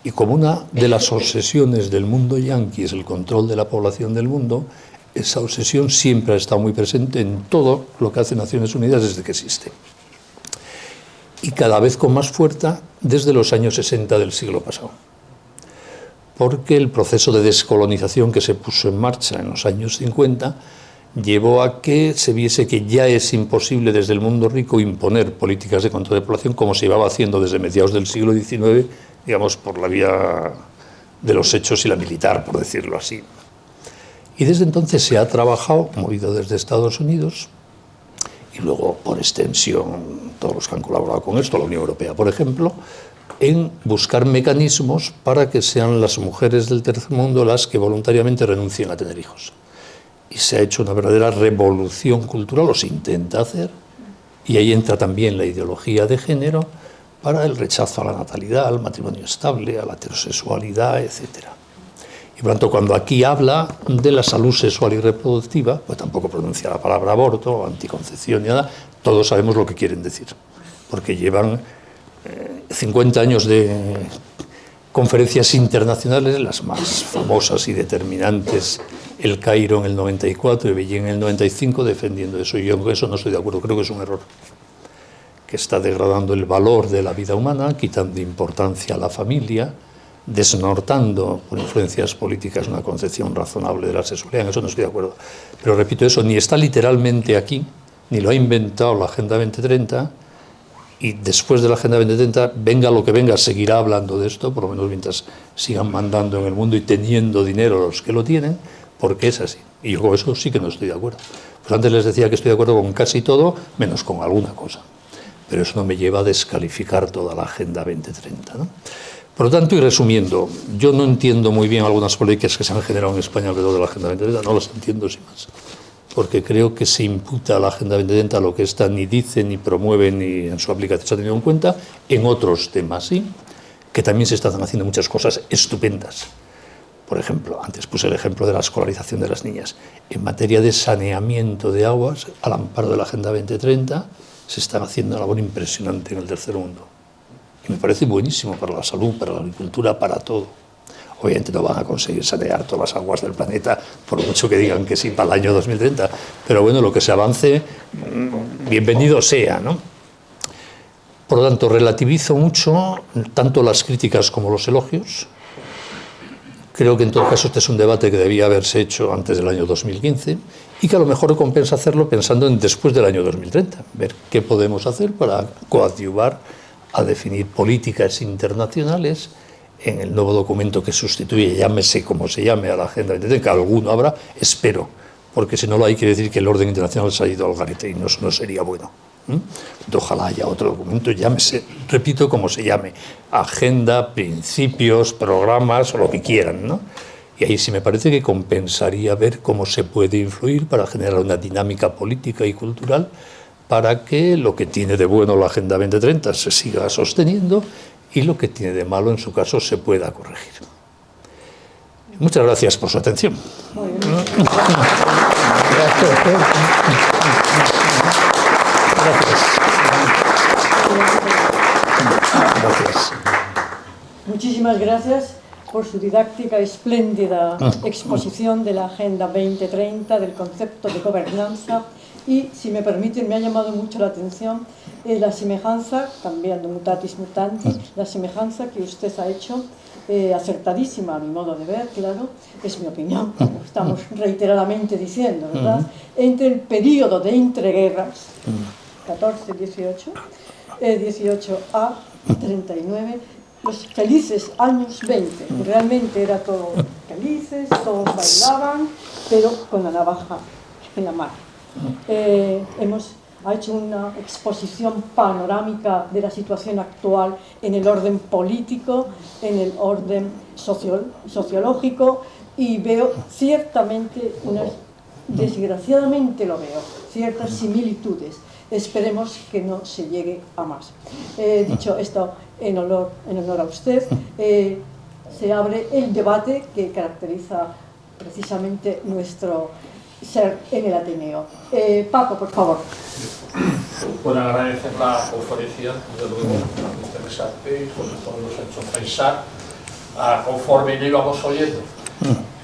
Y como una de las obsesiones del mundo yanqui es el control de la población del mundo, esa obsesión siempre ha estado muy presente en todo lo que hace Naciones Unidas desde que existe. Y cada vez con más fuerza desde los años 60 del siglo pasado. Porque el proceso de descolonización que se puso en marcha en los años 50 llevó a que se viese que ya es imposible desde el mundo rico imponer políticas de control de población como se llevaba haciendo desde mediados del siglo XIX, digamos, por la vía de los hechos y la militar, por decirlo así. Y desde entonces se ha trabajado, movido desde Estados Unidos, y luego por extensión todos los que han colaborado con esto, la Unión Europea, por ejemplo, en buscar mecanismos para que sean las mujeres del tercer mundo las que voluntariamente renuncien a tener hijos. Y se ha hecho una verdadera revolución cultural, o se intenta hacer, y ahí entra también la ideología de género para el rechazo a la natalidad, al matrimonio estable, a la heterosexualidad, etcétera. Y por lo tanto, cuando aquí habla de la salud sexual y reproductiva, pues tampoco pronuncia la palabra aborto, anticoncepción ni nada, todos sabemos lo que quieren decir, porque llevan 50 años de conferencias internacionales, las más famosas y determinantes El Cairo en el 94 y Beijing en el 95 defendiendo eso. Y yo con eso no estoy de acuerdo, creo que es un error, que está degradando el valor de la vida humana, quitando importancia a la familia, desnortando por influencias políticas una concepción razonable de la sexualidad. En eso no estoy de acuerdo. Pero repito, eso ni está literalmente aquí, ni lo ha inventado la Agenda 2030, y después de la Agenda 2030, venga lo que venga, seguirá hablando de esto, por lo menos mientras sigan mandando en el mundo y teniendo dinero los que lo tienen, porque es así. Y yo con eso sí que no estoy de acuerdo. Pues antes les decía que estoy de acuerdo con casi todo, menos con alguna cosa. Pero eso no me lleva a descalificar toda la Agenda 2030, ¿no? Por lo tanto, y resumiendo, yo no entiendo muy bien algunas políticas que se han generado en España alrededor de la Agenda 2030, no las entiendo sin más, porque creo que se imputa a la Agenda 2030 lo que esta ni dice, ni promueve, ni en su aplicación se ha tenido en cuenta, en otros temas, ¿sí? Que también se están haciendo muchas cosas estupendas. Por ejemplo, antes puse el ejemplo de la escolarización de las niñas. En materia de saneamiento de aguas, al amparo de la Agenda 2030, se está haciendo una labor impresionante en el tercer mundo. Y me parece buenísimo para la salud, para la agricultura, para todo. Obviamente no van a conseguir sanear todas las aguas del planeta, por mucho que digan que sí para el año 2030. Pero bueno, lo que se avance, bienvenido sea, ¿no? Por lo tanto, relativizo mucho tanto las críticas como los elogios. Creo que en todo caso este es un debate que debía haberse hecho antes del año 2015 y que a lo mejor compensa hacerlo pensando en después del año 2030, ver qué podemos hacer para coadyuvar a definir políticas internacionales en el nuevo documento que sustituye, llámese como se llame, a la Agenda 2030, que alguno habrá, espero, porque si no lo hay, quiere decir que el orden internacional se ha ido al garete y no sería bueno. Ojalá haya otro documento, llámese, repito, como se llame, agenda, principios, programas o lo que quieran, ¿no? Y ahí sí me parece que compensaría ver cómo se puede influir para generar una dinámica política y cultural para que lo que tiene de bueno la Agenda 2030 se siga sosteniendo y lo que tiene de malo, en su caso, se pueda corregir. Muchas gracias por su atención. Gracias. Muchísimas gracias por su didáctica espléndida exposición de la Agenda 2030, del concepto de gobernanza. Y, si me permiten, me ha llamado mucho la atención la semejanza, cambiando mutatis mutandis, la semejanza que usted ha hecho, acertadísima a mi modo de ver, claro, es mi opinión, como estamos reiteradamente diciendo, ¿verdad?, entre el periodo de entreguerras, 14-18, 18 a 39, los felices años 20. Realmente era todo felices, todos bailaban, pero con la navaja en la mano. Ha hecho una exposición panorámica de la situación actual en el orden político, en el orden sociológico, y veo ciertamente, desgraciadamente lo veo, ciertas similitudes. Esperemos que no se llegue a más. Dicho esto, en honor a usted, se abre el debate que caracteriza precisamente nuestro ser en el Ateneo. Paco, por favor. Bueno, agradecer la conferencia, desde luego, muy interesante, y sobre todo nos ha hecho pensar conforme lo íbamos oyendo.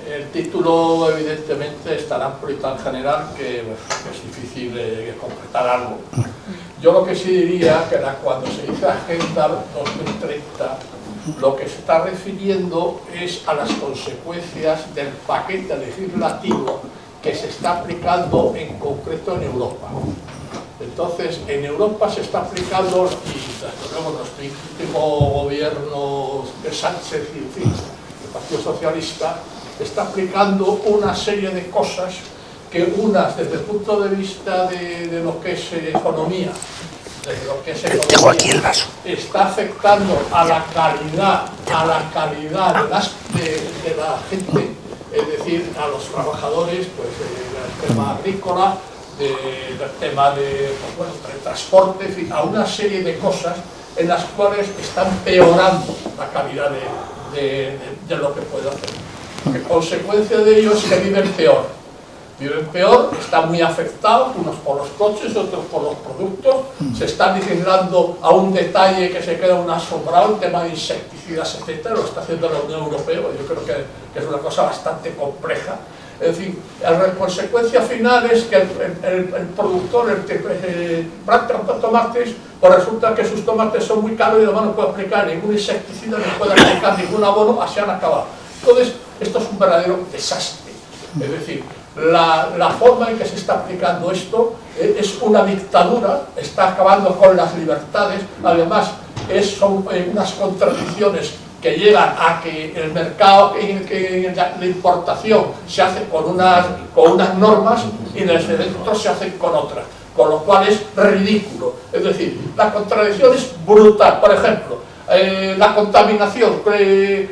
El título, evidentemente, es tan amplio y tan general que es difícil concretar algo. Yo lo que sí diría que cuando se dice Agenda 2030, lo que se está refiriendo es a las consecuencias del paquete legislativo que se está aplicando en concreto en Europa. Entonces, en Europa se está aplicando, y desde luego nuestro último gobierno de Sánchez y, en fin, el Partido Socialista, está aplicando una serie de cosas que unas, desde el punto de vista de lo que es economía, Tengo aquí el vaso. está afectando a la calidad de la gente, es decir, a los trabajadores, pues el tema agrícola, del tema del transporte, en fin, a una serie de cosas en las cuales están empeorando la calidad de lo que puede hacer. En consecuencia de ello es que viven peor, están muy afectados, unos por los coches, otros por los productos, se están legislando a un detalle que se queda un asombrado, el tema de insecticidas, etcétera, lo está haciendo la Unión Europea, yo creo que es una cosa bastante compleja, En fin, la consecuencia final es que el productor, el que planta tomates, pues resulta que sus tomates son muy caros y además no puede aplicar ningún insecticida, no puede aplicar ningún abono, así han acabado. Entonces, esto es un verdadero desastre. Es decir, la forma en que se está aplicando esto es una dictadura, está acabando con las libertades, además son unas contradicciones que llegan a que el mercado, que la importación se hace con unas normas y desde dentro se hace con otras, con lo cual es ridículo. Es decir, la contradicción es brutal. Por ejemplo, la contaminación,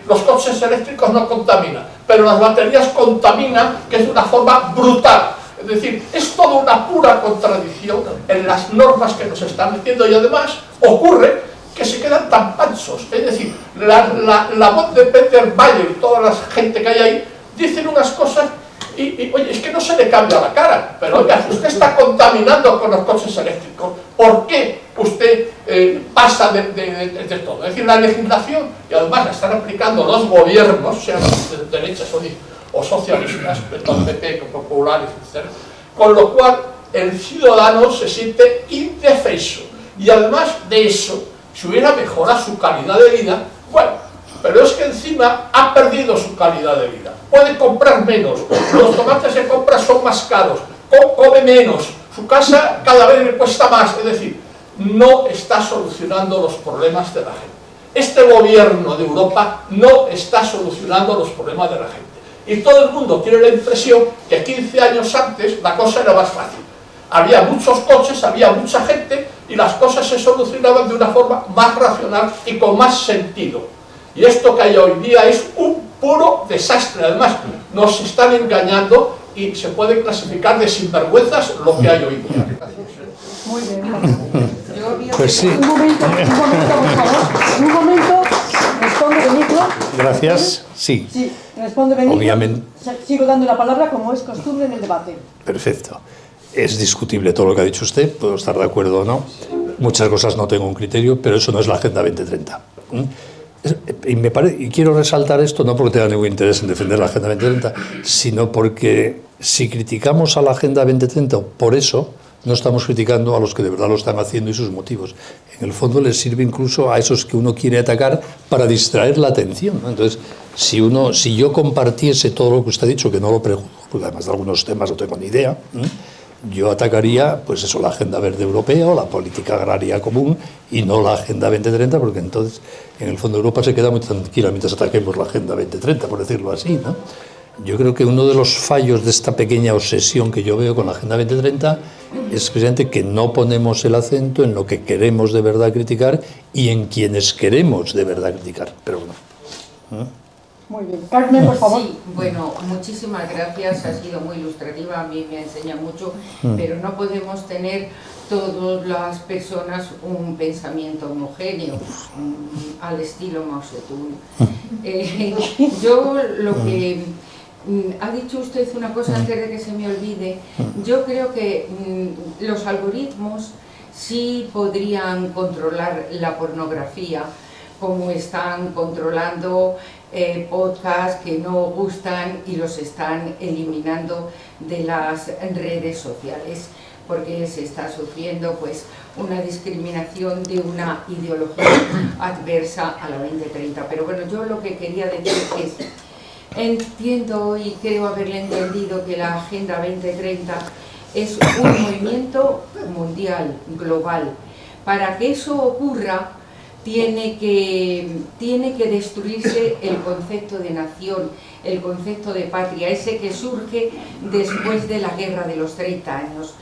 los coches eléctricos no contaminan, pero las baterías contaminan, que es de una forma brutal. Es decir, es toda una pura contradicción en las normas que nos están metiendo y además ocurre que se quedan tan panchos. Es decir, la voz de Peter Bayer y toda la gente que hay ahí dicen unas cosas y oye, es que no se le cambia la cara, pero oiga, usted está contaminando con los coches eléctricos, ¿por qué usted pasa de todo? Es decir, la legislación, y además la están aplicando los gobiernos, sean de derechas o socialistas, PP, populares, etc., con lo cual el ciudadano se siente indefenso. Y además de eso, si hubiera mejorado su calidad de vida, bueno, pero es que encima ha perdido su calidad de vida. Puede comprar menos, los tomates que compra son más caros, come menos, su casa cada vez le cuesta más. Es decir, no está solucionando los problemas de la gente. Este gobierno de Europa no está solucionando los problemas de la gente. Y todo el mundo tiene la impresión que 15 años antes la cosa era más fácil. Había muchos coches, había mucha gente y las cosas se solucionaban de una forma más racional y con más sentido. Y esto que hay hoy día es un puro desastre. Además, nos están engañando y se puede clasificar de sinvergüenzas lo que hay hoy día. Muy bien. Pues sí. Un momento, por favor. Un momento. Responde Benito. Gracias. Sí. Sí, responde Benito. Obviamente. Sigo dando la palabra como es costumbre en el debate. Perfecto. Es discutible todo lo que ha dicho usted, puedo estar de acuerdo o no. Muchas cosas no tengo un criterio, pero eso no es la Agenda 2030. Y quiero resaltar esto no porque tenga ningún interés en defender la Agenda 2030, sino porque si criticamos a la Agenda 2030 por eso, no estamos criticando a los que de verdad lo están haciendo y sus motivos. En el fondo les sirve incluso a esos que uno quiere atacar para distraer la atención, ¿no? Entonces, si yo compartiese todo lo que usted ha dicho, que no lo prejuzgo, porque además de algunos temas no tengo ni idea, yo atacaría, pues eso, la Agenda Verde Europea o la política agraria común y no la Agenda 2030, porque entonces, en el fondo, Europa se queda muy tranquila mientras ataquemos la Agenda 2030, por decirlo así, ¿no? Yo creo que uno de los fallos de esta pequeña obsesión que yo veo con la Agenda 2030 es precisamente que no ponemos el acento en lo que queremos de verdad criticar y en quienes queremos de verdad criticar. Pero bueno. Muy bien. Carmen, por favor. Sí, bueno, muchísimas gracias, ha sido muy ilustrativa, a mí me enseña mucho, pero no podemos tener todas las personas un pensamiento homogéneo, al estilo Mao Zedong. Yo lo que... ha dicho usted una cosa antes de que se me olvide. Yo creo que los algoritmos sí podrían controlar la pornografía, como están controlando podcasts que no gustan y los están eliminando de las redes sociales, porque se está sufriendo pues una discriminación de una ideología adversa a la 2030. Pero bueno, yo lo que quería decir es, entiendo y creo haberle entendido que la Agenda 2030 es un movimiento mundial, global. Para que eso ocurra, tiene que destruirse el concepto de nación, el concepto de patria, ese que surge después de la guerra de los 30 años.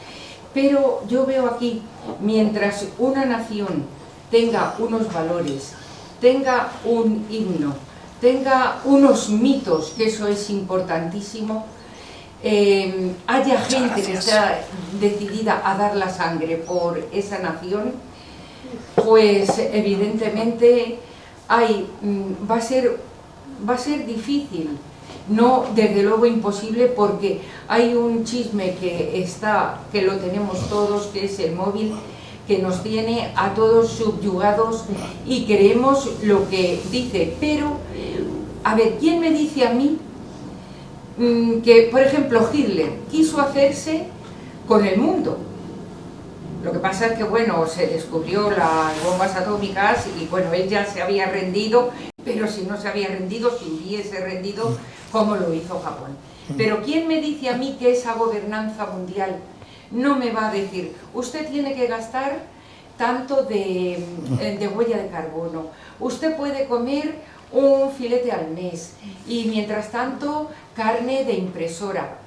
Pero yo veo aquí, mientras una nación tenga unos valores, tenga un himno, tenga unos mitos, que eso es importantísimo, haya gente que está decidida a dar la sangre por esa nación, pues evidentemente va a ser difícil, no desde luego imposible, porque hay un chisme que lo tenemos todos, que es el móvil, que nos tiene a todos subyugados y creemos lo que dice. Pero, a ver, ¿quién me dice a mí que, por ejemplo, Hitler quiso hacerse con el mundo. Lo que pasa es que, bueno, se descubrió las bombas atómicas y, bueno, él ya se había rendido, pero si no se había rendido, si hubiese rendido, como lo hizo Japón. Pero ¿quién me dice a mí que esa gobernanza mundial no me va a decir, usted tiene que gastar tanto de huella de carbono, usted puede comer un filete al mes y mientras tanto carne de impresora?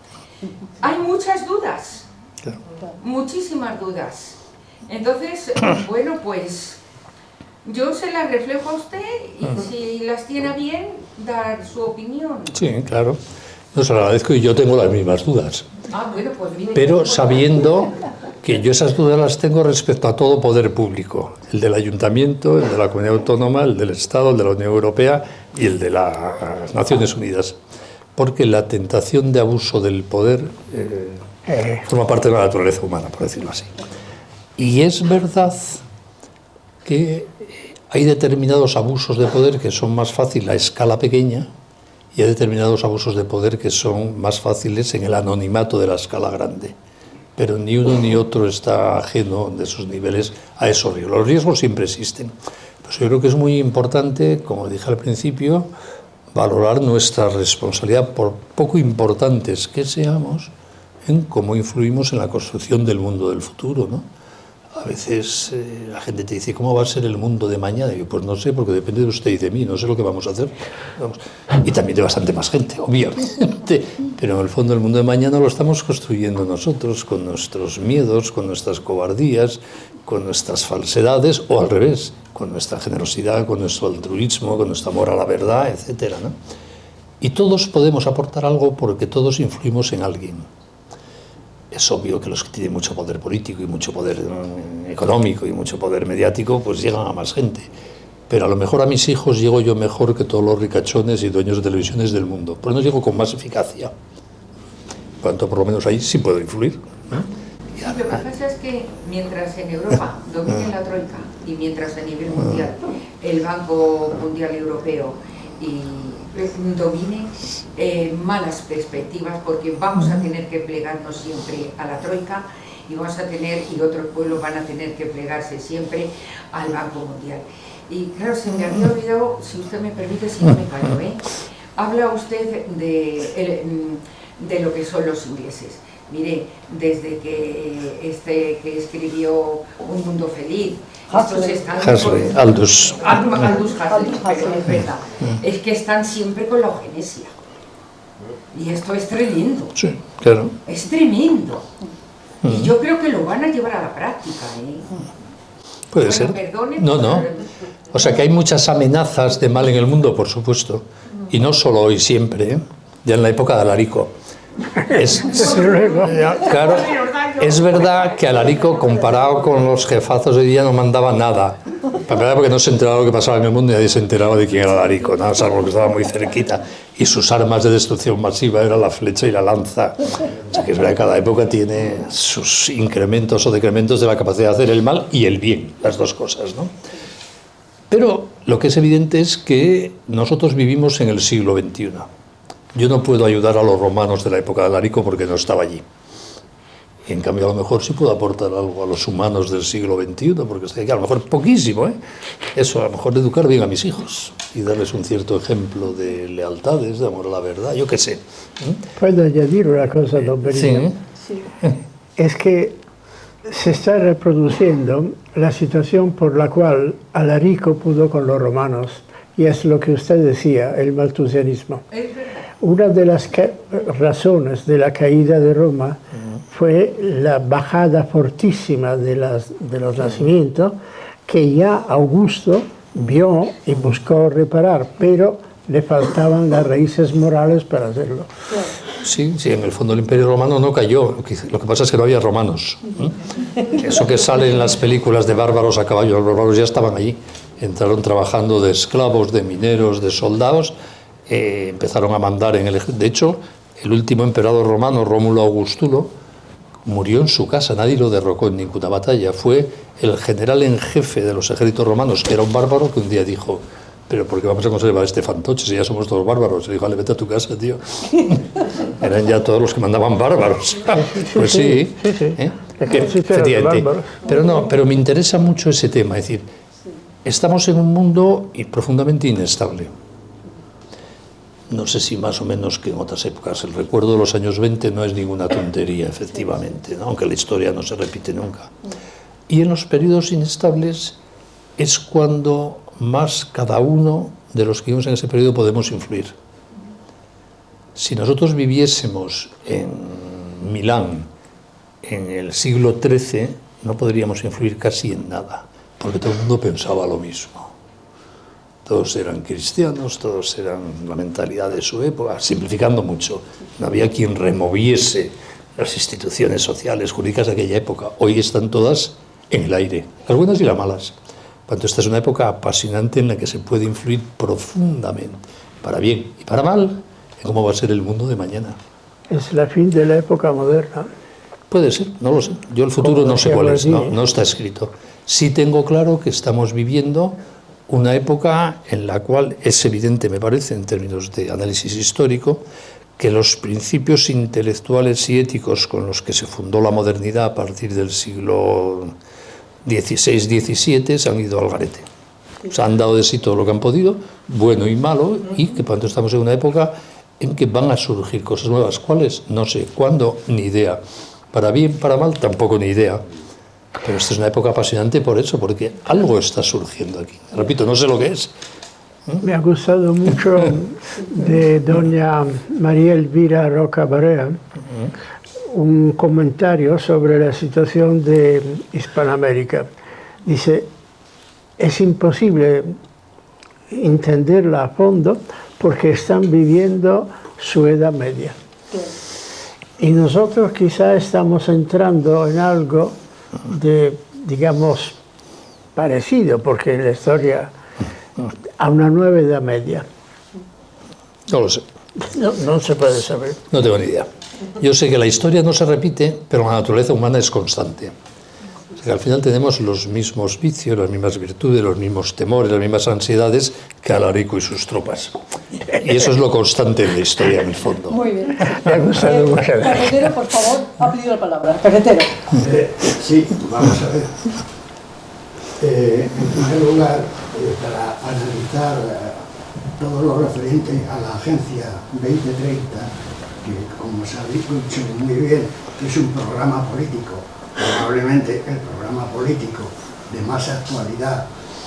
Hay muchas dudas, muchísimas dudas. Entonces, bueno, pues yo se las reflejo a usted y si las tiene bien, dar su opinión. Sí, claro. No se lo agradezco y yo tengo las mismas dudas. Bueno, pues mire, Pero sabiendo que yo esas dudas las tengo respecto a todo poder público, el del ayuntamiento, el de la comunidad autónoma, el del Estado, el de la Unión Europea y el de las Naciones Unidas. Porque la tentación de abuso del poder forma parte de la naturaleza humana, por decirlo así. Y es verdad que hay determinados abusos de poder que son más fáciles a escala pequeña y hay determinados abusos de poder que son más fáciles en el anonimato de la escala grande. Pero ni uno ni otro está ajeno de esos niveles a esos riesgos. Los riesgos siempre existen. Pues yo creo que es muy importante, como dije al principio, valorar nuestra responsabilidad, por poco importantes que seamos, en cómo influimos en la construcción del mundo del futuro, ¿no? A veces la gente te dice, ¿cómo va a ser el mundo de mañana? Y yo, pues no sé, porque depende de usted y de mí, no sé lo que vamos a hacer. Y también de bastante más gente, obviamente. Pero en el fondo el mundo de mañana lo estamos construyendo nosotros, con nuestros miedos, con nuestras cobardías, con nuestras falsedades, o al revés, con nuestra generosidad, con nuestro altruismo, con nuestro amor a la verdad, etcétera, ¿no? Y todos podemos aportar algo porque todos influimos en alguien. Es obvio que los que tienen mucho poder político y mucho poder económico y mucho poder mediático, pues llegan a más gente. Pero a lo mejor a mis hijos llego yo mejor que todos los ricachones y dueños de televisiones del mundo. Por eso llego con más eficacia. Cuanto por lo menos ahí sí puedo influir, ¿no? Sí, lo que pasa es que mientras en Europa domine la Troika y mientras a nivel mundial el Banco Mundial Europeo y domine malas perspectivas, porque vamos a tener que plegarnos siempre a la Troika y vamos a tener, y otros pueblos van a tener que plegarse siempre al Banco Mundial. Y claro, se me había olvidado, si usted me permite, si no me callo, habla usted de lo que son los ingleses. Mire, desde que escribió Un Mundo Feliz, Aldous Huxley, pero es verdad, es que están siempre con la eugenesia. Y esto es tremendo. Sí, claro. Es tremendo. Y yo creo que lo van a llevar a la práctica, Puede ser. Perdone, No. O sea que hay muchas amenazas de mal en el mundo, por supuesto. Y no solo hoy, siempre, ya en la época de Alarico. Claro, es verdad que Alarico, comparado con los jefazos de día, no mandaba nada. Para porque no se enteraba de lo que pasaba en el mundo y nadie se enteraba de quién era Alarico, nada, salvo que estaba muy cerquita. Y sus armas de destrucción masiva eran la flecha y la lanza. O sea que es verdad que cada época tiene sus incrementos o decrementos de la capacidad de hacer el mal y el bien, las dos cosas, ¿no? Pero lo que es evidente es que nosotros vivimos en el siglo XXI. Yo no puedo ayudar a los romanos de la época de Alarico porque no estaba allí. Y en cambio a lo mejor sí puedo aportar algo a los humanos del siglo XXI, porque estoy aquí, a lo mejor poquísimo, Eso, a lo mejor educar bien a mis hijos y darles un cierto ejemplo de lealtades, de amor a la verdad, yo qué sé. ¿Puedo añadir una cosa, don Benito? Sí. Es que se está reproduciendo la situación por la cual Alarico pudo con los romanos, y es lo que usted decía, el maltusianismo. Una de las razones de la caída de Roma fue la bajada fortísima de los nacimientos, que ya Augusto vio y buscó reparar, pero le faltaban las raíces morales para hacerlo. Sí, en el fondo el Imperio Romano no cayó, lo que pasa es que no había romanos. Eso que sale en las películas de bárbaros a caballo, los bárbaros ya estaban allí, entraron trabajando de esclavos, de mineros, de soldados, empezaron a mandar en el... De hecho, el último emperador romano, Rómulo Augustulo, murió en su casa, nadie lo derrocó en ninguna batalla, fue el general en jefe de los ejércitos romanos, que era un bárbaro que un día dijo: pero ¿por qué vamos a conservar este fantoche si ya somos todos bárbaros? Le dijo, vale, vete a tu casa, tío. Eran ya todos los que mandaban bárbaros. Pues sí. Efectivamente. Pero no, pero me interesa mucho ese tema, es decir, estamos en un mundo profundamente inestable. No sé si más o menos que en otras épocas. El recuerdo de los años 20 no es ninguna tontería, efectivamente, ¿no? Aunque la historia no se repite nunca. Y en los periodos inestables es cuando más cada uno de los que vivimos en ese periodo podemos influir. Si nosotros viviésemos en Milán en el siglo XIII, no podríamos influir casi en nada, porque todo el mundo pensaba lo mismo. Todos eran cristianos, todos eran la mentalidad de su época, simplificando mucho. No había quien removiese las instituciones sociales, jurídicas de aquella época. Hoy están todas en el aire, las buenas y las malas. Por tanto, esta es una época apasionante en la que se puede influir profundamente, para bien y para mal, en cómo va a ser el mundo de mañana. Es la fin de la época moderna. Puede ser, no lo sé. Yo el futuro no sé cuál es, no está escrito. Sí tengo claro que estamos viviendo una época en la cual es evidente, me parece, en términos de análisis histórico, que los principios intelectuales y éticos con los que se fundó la modernidad a partir del siglo XVI-XVII se han ido al garete. Se han dado de sí todo lo que han podido, bueno y malo, y que por tanto estamos en una época en que van a surgir cosas nuevas. ¿Cuáles? No sé. ¿Cuándo? Ni idea. Para bien, para mal, tampoco ni idea. Pero esta es una época apasionante por eso, porque algo está surgiendo aquí. Repito, no sé lo que es. Me ha gustado mucho de doña María Elvira Roca Barea un comentario sobre la situación de Hispanoamérica. Dice, es imposible entenderla a fondo porque están viviendo su Edad Media. Y nosotros quizá estamos entrando en algo de, digamos, parecido, porque en la historia a una nueva Edad Media. No lo sé. No se puede saber. No tengo ni idea. Yo sé que la historia no se repite, pero la naturaleza humana es constante. O sea que al final tenemos los mismos vicios, las mismas virtudes, los mismos temores, las mismas ansiedades que Alarico y sus tropas. Y eso es lo constante en la historia, en el fondo. Muy bien. Me ha gustado mucho. Carretero, por favor, ha pedido la palabra. Carretero. Sí, vamos a ver. En primer lugar, para analizar todo lo referente a la Agencia 2030, que como sabéis muy bien, es un programa político, probablemente el programa político de más actualidad,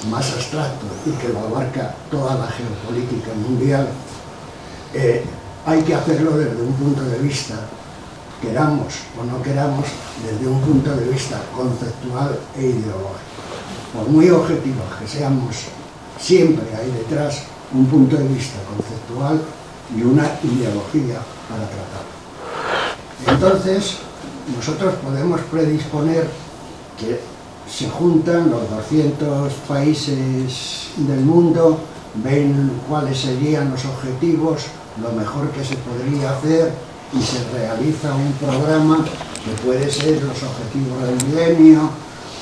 más abstracto y que lo abarca toda la geopolítica mundial, hay que hacerlo desde un punto de vista, queramos o no queramos, desde un punto de vista conceptual e ideológico. Por muy objetivos que seamos, siempre hay detrás un punto de vista conceptual y una ideología para tratarlo. Entonces, nosotros podemos predisponer que se juntan los 200 países del mundo, ven cuáles serían los objetivos, lo mejor que se podría hacer y se realiza un programa que puede ser los objetivos del milenio,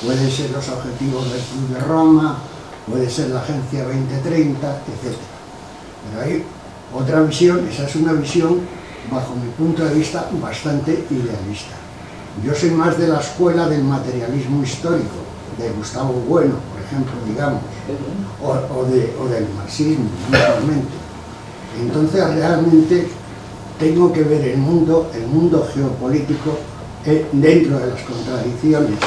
puede ser los objetivos del Club de Roma, puede ser la Agencia 2030, etc. Pero hay otra visión, esa es una visión, bajo mi punto de vista, bastante idealista. Yo soy más de la escuela del materialismo histórico, de Gustavo Bueno, por ejemplo, digamos, o del marxismo, normalmente. Entonces, realmente, tengo que ver el mundo geopolítico, dentro de las contradicciones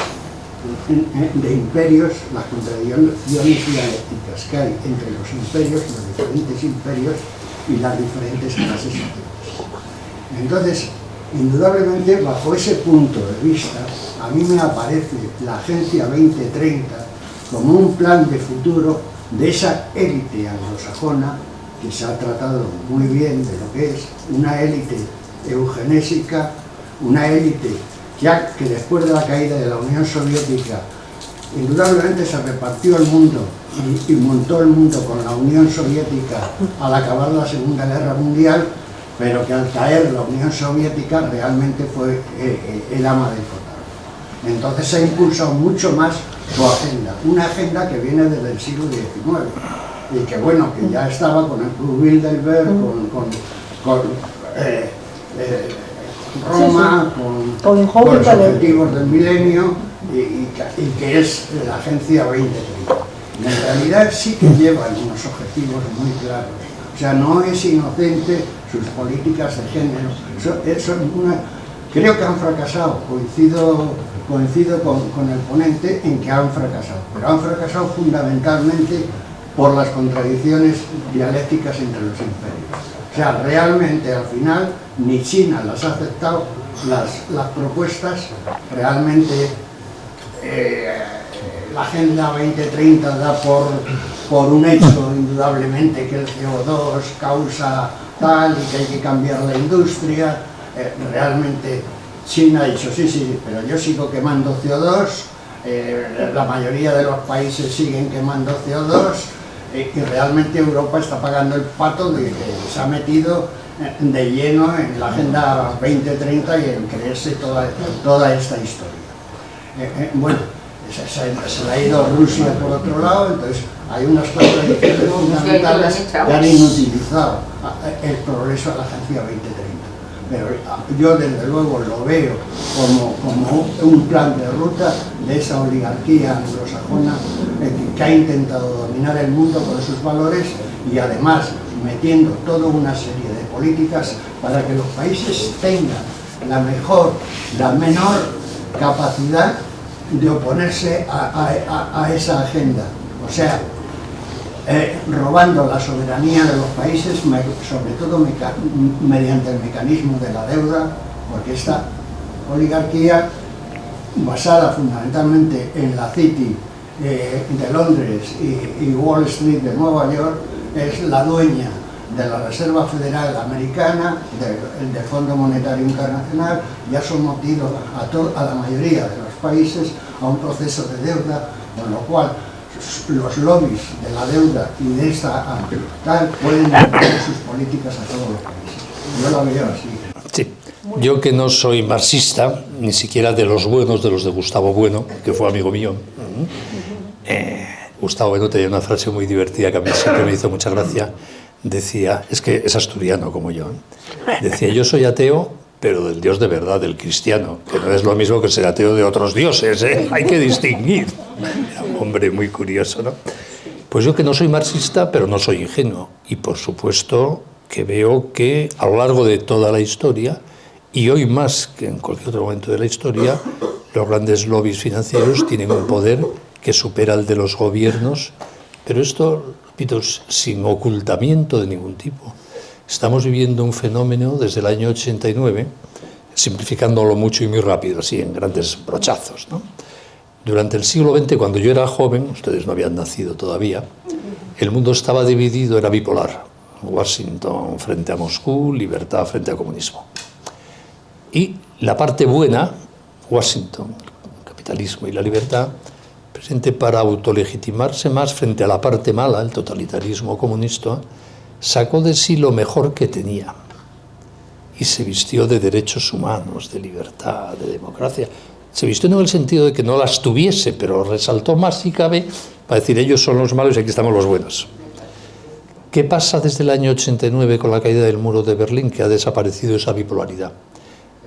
de imperios, las contradicciones dialécticas que hay entre los imperios, los diferentes imperios y las diferentes clases sociales. Entonces, indudablemente, bajo ese punto de vista, a mí me aparece la Agencia 2030 como un plan de futuro de esa élite anglosajona que se ha tratado muy bien de lo que es una élite eugenésica, una élite que después de la caída de la Unión Soviética indudablemente se repartió el mundo y montó el mundo con la Unión Soviética al acabar la Segunda Guerra Mundial, pero que al caer la Unión Soviética realmente fue el ama del cotarro. Entonces se ha impulsado mucho más su agenda, una agenda que viene desde el siglo XIX. y que bueno, que ya estaba con el Club Bilderberg, con Roma, con los objetivos del milenio, y que es la Agencia 2030. En realidad sí que llevan unos objetivos muy claros. O sea, no es inocente sus políticas de género. Creo que han fracasado, coincido con el ponente en que han fracasado, pero han fracasado fundamentalmente por las contradicciones dialécticas entre los imperios. O sea, realmente al final ni China las ha aceptado, las propuestas, realmente la Agenda 2030 da por un hecho indudablemente que el CO2 causa tal y que hay que cambiar la industria. Realmente China ha dicho sí, pero yo sigo quemando CO2, la mayoría de los países siguen quemando CO2 y realmente Europa está pagando el pato de que se ha metido de lleno en la Agenda 2030 y en creerse toda esta historia. Bueno, se le ha ido Rusia por otro lado, entonces hay unas contradicciones fundamentales que han inutilizado el progreso de la Agencia 2030. Pero yo desde luego lo veo como un plan de ruta de esa oligarquía anglosajona que ha intentado dominar el mundo con sus valores y además metiendo toda una serie de políticas para que los países tengan la menor capacidad de oponerse a esa agenda. O sea, robando la soberanía de los países, sobre todo mediante el mecanismo de la deuda, porque esta oligarquía, basada fundamentalmente en la City de Londres y Wall Street de Nueva York, es la dueña de la Reserva Federal Americana, del Fondo Monetario Internacional, y ha sometido a la mayoría de los países a un proceso de deuda, con lo cual los lobbies de la deuda y de esta tal pueden imponer sus políticas a todos los países. Yo lo veo así. Sí. Yo que no soy marxista, ni siquiera de los buenos, de los de Gustavo Bueno, que fue amigo mío. Gustavo Bueno tenía una frase muy divertida que a mí siempre me hizo mucha gracia. Decía, es que es asturiano como yo, decía, yo soy ateo, pero del Dios de verdad, del cristiano, que no es lo mismo que ser ateo de otros dioses, hay que distinguir. Era un hombre muy curioso, ¿no? Pues yo que no soy marxista, pero no soy ingenuo, y por supuesto que veo que a lo largo de toda la historia, y hoy más que en cualquier otro momento de la historia, los grandes lobbies financieros tienen un poder que supera el de los gobiernos, pero esto, repito, sin ocultamiento de ningún tipo. Estamos viviendo un fenómeno desde el año 89, simplificándolo mucho y muy rápido, así en grandes brochazos, ¿no? Durante el siglo XX, cuando yo era joven, ustedes no habían nacido todavía, el mundo estaba dividido, era bipolar. Washington frente a Moscú, libertad frente a comunismo. Y la parte buena, Washington, el capitalismo y la libertad, presente para autolegitimarse más frente a la parte mala, el totalitarismo comunista, sacó de sí lo mejor que tenía y se vistió de derechos humanos, de libertad, de democracia. Se vistió no en el sentido de que no las tuviese, pero resaltó más si cabe para decir ellos son los malos y aquí estamos los buenos. ¿Qué pasa desde el año 89 con la caída del muro de Berlín? Que ha desaparecido esa bipolaridad.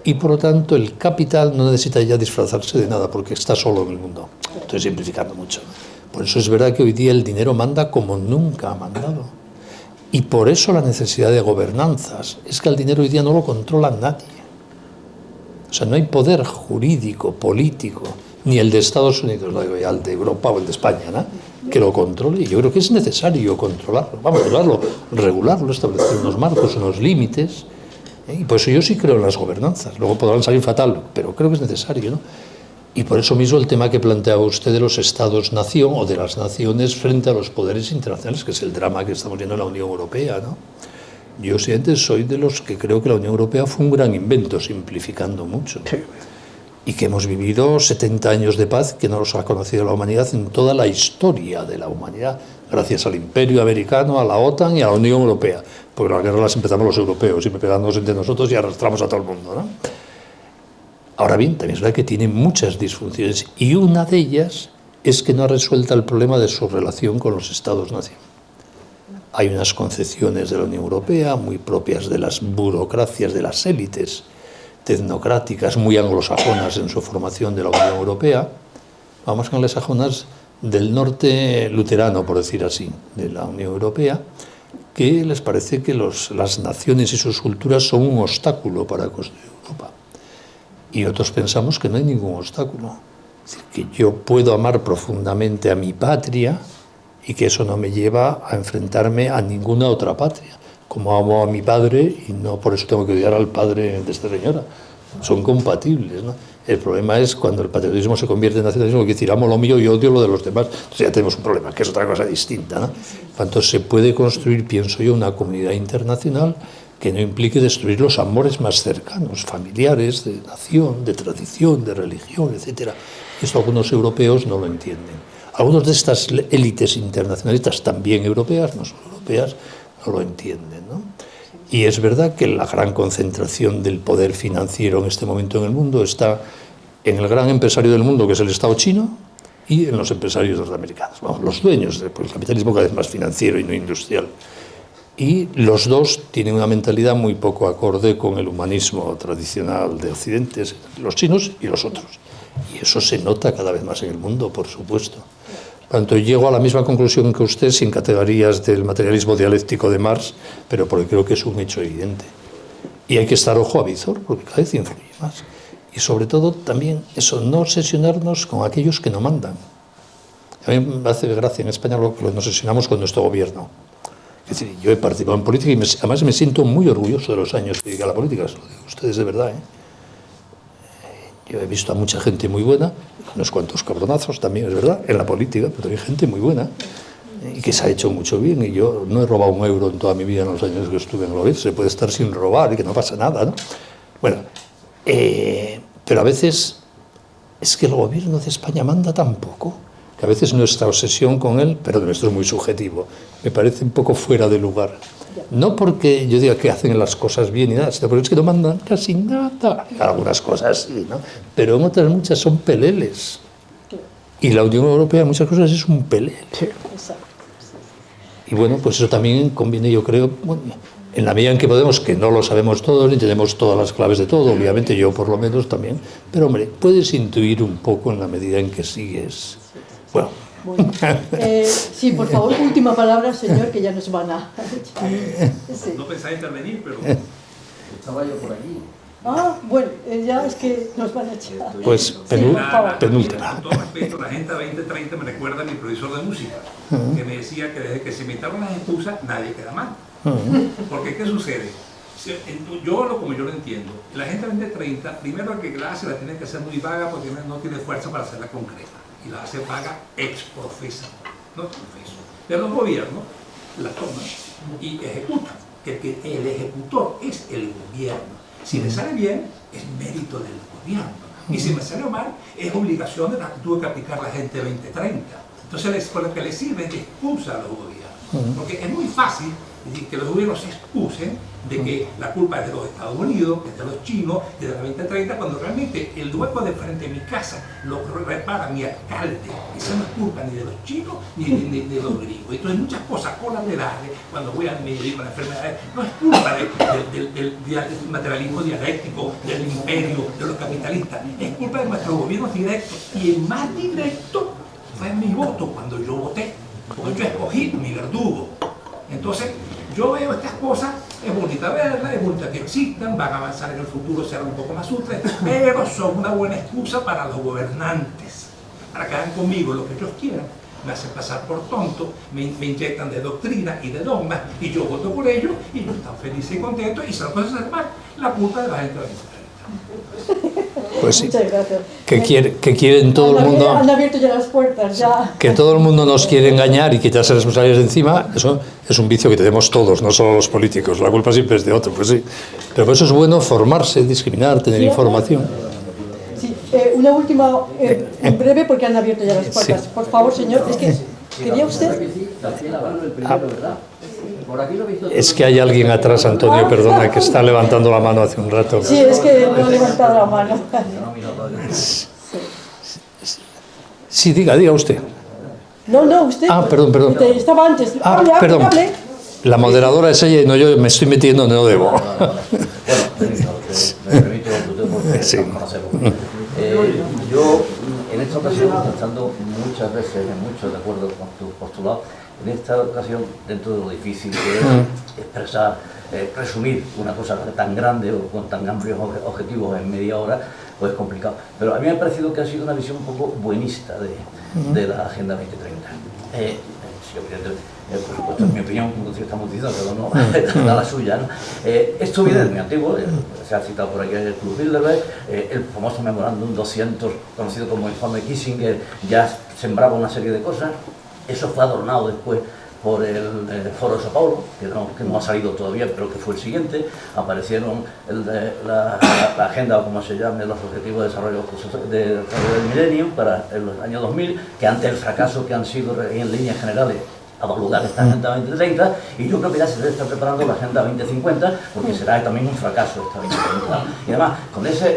Y por lo tanto el capital no necesita ya disfrazarse de nada porque está solo en el mundo. Estoy simplificando mucho. Por eso es verdad que hoy día el dinero manda como nunca ha mandado. Y por eso la necesidad de gobernanzas. Es que el dinero hoy día no lo controla nadie. O sea, no hay poder jurídico, político, ni el de Estados Unidos, no digo ya el de Europa o el de España, ¿no?, que lo controle. Y yo creo que es necesario controlarlo. Vamos, regularlo, establecer unos marcos, unos límites. Y por eso yo sí creo en las gobernanzas. Luego podrán salir fatal, pero creo que es necesario, ¿no? Y por eso mismo el tema que planteaba usted de los estados-nación o de las naciones frente a los poderes internacionales, que es el drama que estamos viendo en la Unión Europea, ¿no? Yo soy de los que creo que la Unión Europea fue un gran invento, simplificando mucho, ¿no? Sí. Y que hemos vivido 70 años de paz que no los ha conocido la humanidad en toda la historia de la humanidad, gracias al Imperio Americano, a la OTAN y a la Unión Europea, porque las guerras las empezamos los europeos, y pegándonos entre nosotros y arrastramos a todo el mundo, ¿no? Ahora bien, también es verdad que tiene muchas disfunciones, y una de ellas es que no ha resuelto el problema de su relación con los Estados-nación. Hay unas concepciones de la Unión Europea muy propias de las burocracias, de las élites tecnocráticas, muy anglosajonas en su formación de la Unión Europea, vamos, anglosajonas del norte luterano, por decir así, de la Unión Europea, que les parece que las naciones y sus culturas son un obstáculo para construir Europa. Y otros pensamos que no hay ningún obstáculo. Es decir, que yo puedo amar profundamente a mi patria y que eso no me lleva a enfrentarme a ninguna otra patria. Como amo a mi padre y no por eso tengo que odiar al padre de esta señora. Son compatibles, ¿no? El problema es cuando el patriotismo se convierte en nacionalismo, que decir, amo lo mío y odio lo de los demás. Entonces ya tenemos un problema, que es otra cosa distinta, ¿no? Entonces se puede construir, pienso yo, una comunidad internacional que no implique destruir los amores más cercanos, familiares, de nación, de tradición, de religión, etc. Esto algunos europeos no lo entienden. Algunos de estas élites internacionalistas, también europeas, no solo europeas, no lo entienden, ¿no? Y es verdad que la gran concentración del poder financiero en este momento en el mundo está en el gran empresario del mundo, que es el Estado chino, y en los empresarios norteamericanos, vamos, los dueños del capitalismo cada vez más financiero y no industrial. Y los dos tienen una mentalidad muy poco acorde con el humanismo tradicional de Occidente, los chinos y los otros. Y eso se nota cada vez más en el mundo, por supuesto. Por tanto, llego a la misma conclusión que usted, sin categorías del materialismo dialéctico de Marx, pero porque creo que es un hecho evidente. Y hay que estar ojo a visor, porque cada vez influye más. Y sobre todo, también, eso, no obsesionarnos con aquellos que no mandan. A mí me hace gracia en España lo que nos obsesionamos con nuestro gobierno. Es decir, yo he participado en política y además me siento muy orgulloso de los años que dediqué a la política, se lo digo a ustedes de verdad, ¿eh? Yo he visto a mucha gente muy buena, unos cuantos cabronazos también, es verdad, en la política, pero hay gente muy buena y que se ha hecho mucho bien. Y yo no he robado un euro en toda mi vida en los años que estuve en el gobierno. Se puede estar sin robar y que no pasa nada, ¿no? Bueno, pero a veces es que el gobierno de España manda tan poco que a veces nuestra obsesión con él, pero esto es muy subjetivo, me parece un poco fuera de lugar. No porque yo diga que hacen las cosas bien y nada, sino porque es que no mandan casi nada. Algunas cosas sí, ¿no? Pero en otras muchas son peleles. Y la Unión Europea en muchas cosas es un pelele. Y bueno, pues eso también conviene, yo creo, bueno, en la medida en que podemos, que no lo sabemos todos, ni tenemos todas las claves de todo, obviamente yo por lo menos también, pero hombre, puedes intuir un poco en la medida en que sigues. Bueno. Bueno, sí, por favor, última palabra, señor, que ya nos van a... Sí. No pensaba intervenir, pero estaba yo por allí. Ah, bueno, ya es que nos van a echar. Pues penúltima. Con todo respeto, la Agenda 2030 me recuerda a mi profesor de música, que me decía que desde que se inventaron las excusas, nadie queda mal. Porque, ¿qué sucede? Como yo lo entiendo, la Agenda 2030, primero que la hace la tiene que hacer muy vaga porque no tiene fuerza para hacerla concreta. Y la hace vaga ex profeso, no profeso. Pero los gobiernos la toman y ejecutan. El ejecutor es el gobierno. Si le sale bien, es mérito del gobierno. Y si me sale mal, es obligación de la que tuve que aplicar la Agenda 2030. Entonces, por lo que le sirve de excusa a los gobiernos. Porque es muy fácil que los gobiernos se excusen de que la culpa es de los Estados Unidos, que es de los chinos, de la 2030, cuando realmente el hueco de frente a mi casa lo repara mi alcalde. Esa no es culpa ni de los chinos ni de los gringos. Entonces muchas cosas colaterales, cuando voy al médico con enfermedades, no es culpa del materialismo dialéctico, del imperio, de los capitalistas. Es culpa de nuestros gobiernos directos. Y el más directo fue mi voto cuando yo voté. Porque yo escogí mi verdugo. Entonces, yo veo estas cosas, es bonita verlas, es bonita que existan, van a avanzar en el futuro, serán un poco más útiles, pero son una buena excusa para los gobernantes, para que hagan conmigo lo que ellos quieran. Me hacen pasar por tonto, me inyectan de doctrina y de dogmas, y yo voto por ellos, y ellos están felices y contentos, y se lo pueden hacer mal. La culpa de la gente. Pues sí. Muchas gracias. Que quieren todo el mundo. Han abierto ya las puertas, ya. Que todo el mundo nos quiere engañar y quitarse responsabilidades de encima, eso es un vicio que tenemos todos, no solo los políticos. La culpa siempre es de otro, pues sí. Pero por eso es bueno formarse, discriminar, tener información. Sí, una última, en breve, porque han abierto ya las puertas. Sí. Por favor, señor, es que quería usted. Es que hay alguien atrás, Antonio, perdona, que está levantando la mano hace un rato. Sí, es que no ha levantado la mano. Sí, diga usted. No, usted. Perdón. Estaba antes. Perdón. Hable. La moderadora es ella y no yo me estoy metiendo donde no debo. Bueno, me permito porque Sí. nos conocemos. Yo, en esta ocasión, estando muchas veces mucho de acuerdo con tu postulado, en esta ocasión, dentro de lo difícil que es expresar, resumir una cosa tan grande o con tan amplios objetivos en media hora, pues es complicado. Pero a mí me ha parecido que ha sido una visión un poco buenista de la Agenda 2030. Sí, por supuesto, en mi opinión, como estamos diciendo, cada uno da la suya, ¿no? Esto viene de muy antiguo, se ha citado por aquí el Club Bilderberg, el famoso memorándum 200, conocido como informe Kissinger, ya sembraba una serie de cosas. Eso fue adornado después por el Foro de Sao Paulo, que no ha salido todavía, pero que fue el siguiente. Aparecieron la agenda, o como se llame, los objetivos de desarrollo del milenio para los años 2000, que ante el fracaso que han sido en líneas generales a dar lugar a esta Agenda 2030, y yo creo que ya se debe estar preparando la Agenda 2050, porque será también un fracaso esta 2030. Y además, con esa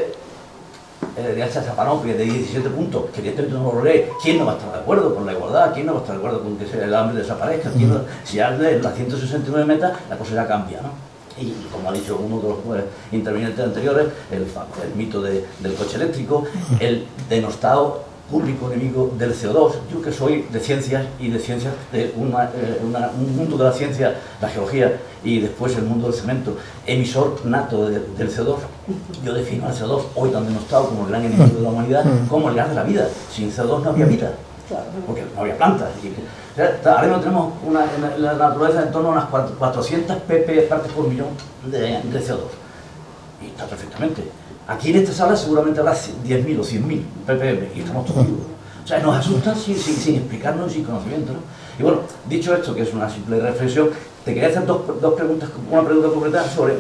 panoplia de 17 puntos, que evidentemente no lo lee, ¿quién no va a estar de acuerdo con la igualdad? ¿Quién no va a estar de acuerdo con que el hambre desaparezca? Si ya lee las 169 metas, la cosa ya cambia, ¿no? Y como ha dicho uno de los intervinientes anteriores, el mito del coche eléctrico, el denostado público enemigo del CO2. Yo que soy de ciencias y de ciencias, de un mundo de la ciencia, la geología y después el mundo del cemento, emisor nato del CO2, yo defino al CO2 hoy tan denostado como el gran enemigo de la humanidad, como el gas de la vida. Sin CO2 no había vida, porque no había plantas. Ahora mismo tenemos la naturaleza en torno a unas 400 pp partes por millón de CO2. Y está perfectamente. Aquí en esta sala seguramente habrá 10.000 o 100.000 ppm y estamos todos vivos. O sea, nos asustan sin explicarnos, sin conocimiento, ¿no? Y bueno, dicho esto, que es una simple reflexión, te quería hacer dos preguntas, una pregunta concreta sobre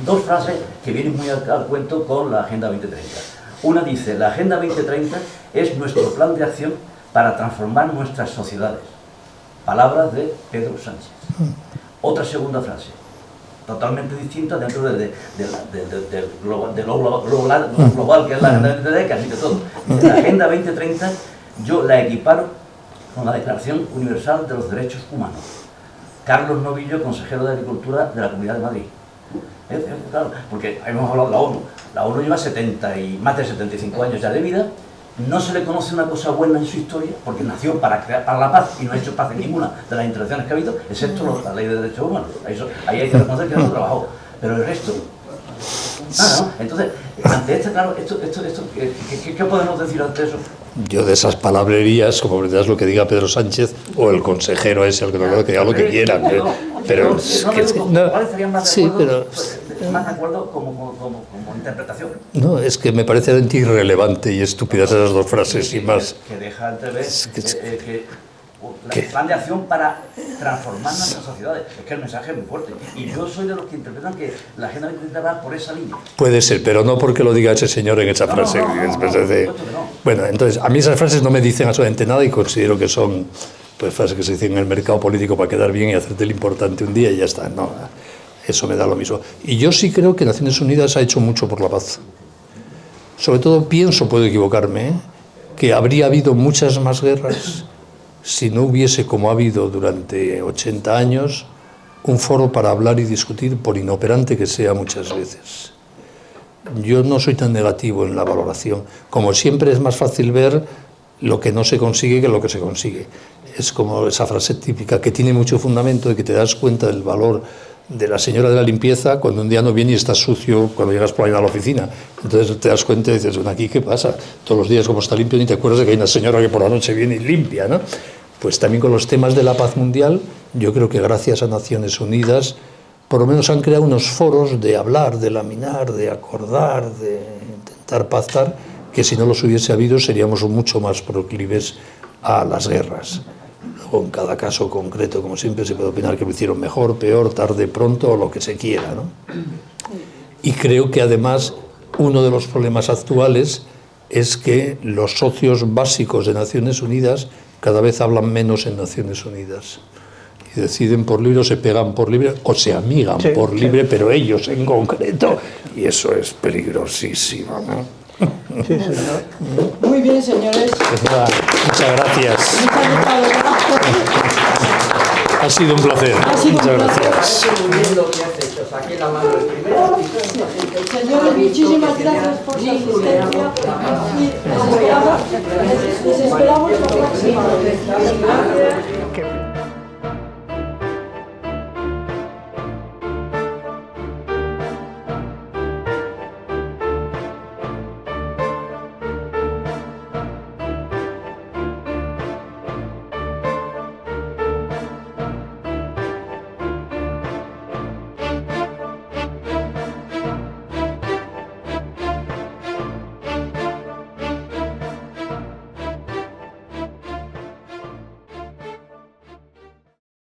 dos frases que vienen muy al cuento con la Agenda 2030. Una dice: la Agenda 2030 es nuestro plan de acción para transformar nuestras sociedades. Palabras de Pedro Sánchez. Otra segunda frase, totalmente distinta dentro de lo global que es la Agenda 2030, que admite todo. La Agenda 2030 yo la equiparo con la Declaración Universal de los Derechos Humanos. Carlos Novillo, consejero de Agricultura de la Comunidad de Madrid. Claro, porque hemos hablado de la ONU. La ONU lleva más de 75 años ya de vida. No se le conoce una cosa buena en su historia, porque nació para la paz y no ha hecho paz en ninguna de las intervenciones que ha habido, excepto la Ley de Derechos Humanos. Ahí hay que reconocer que no se trabajó. Pero el resto... ¿no? Entonces, ante esta, claro, ¿qué podemos decir ante eso? Yo de esas palabrerías, como verás lo que diga Pedro Sánchez o el consejero ese, al que no creo que diga lo que quieran. Pero más de acuerdo como interpretación. No, es que me parece irrelevante y estúpidas esas dos frases y más. Que deja entrever el plan de acción para transformar nuestras sociedades. Es que el mensaje es muy fuerte. Y yo soy de los que interpretan que la Agenda 2030 va por esa línea. Puede ser, pero no porque lo diga ese señor en esa frase. No. Bueno, entonces, a mí esas frases no me dicen absolutamente nada y considero que son pues frases que se dicen en el mercado político para quedar bien y hacerte el importante un día y ya está. No, eso me da lo mismo. Y yo sí creo que Naciones Unidas ha hecho mucho por la paz. Sobre todo pienso, puedo equivocarme, que habría habido muchas más guerras si no hubiese, como ha habido durante 80 años, un foro para hablar y discutir, por inoperante que sea muchas veces. Yo no soy tan negativo en la valoración. Como siempre es más fácil ver lo que no se consigue que lo que se consigue. Es como esa frase típica que tiene mucho fundamento de que te das cuenta del valor de la señora de la limpieza cuando un día no viene y está sucio cuando llegas por ahí a la oficina. Entonces te das cuenta y dices, bueno, ¿aquí qué pasa? Todos los días como está limpio ni te acuerdas de que hay una señora que por la noche viene y limpia, ¿no? Pues también con los temas de la paz mundial, yo creo que gracias a Naciones Unidas por lo menos han creado unos foros de hablar, de laminar, de acordar, de intentar pactar, que si no los hubiese habido seríamos mucho más proclives a las guerras. Luego, en cada caso concreto, como siempre, se puede opinar que lo hicieron mejor, peor, tarde, pronto, o lo que se quiera, ¿no? Y creo que además uno de los problemas actuales es que los socios básicos de Naciones Unidas cada vez hablan menos en Naciones Unidas. Y deciden por libre o se pegan por libre o se amigan por libre, pero ellos en concreto. Y eso es peligrosísimo, ¿no? Sí, señor. Muy bien, señores. Pues nada, muchas gracias. Ha sido un placer. Ha sido un Muchas placer. gracias. gracias. Me parece muy bien lo que has hecho. Saqué la mano el primero. Señores, muchísimas gracias por su asistencia y les esperamos la próxima vez.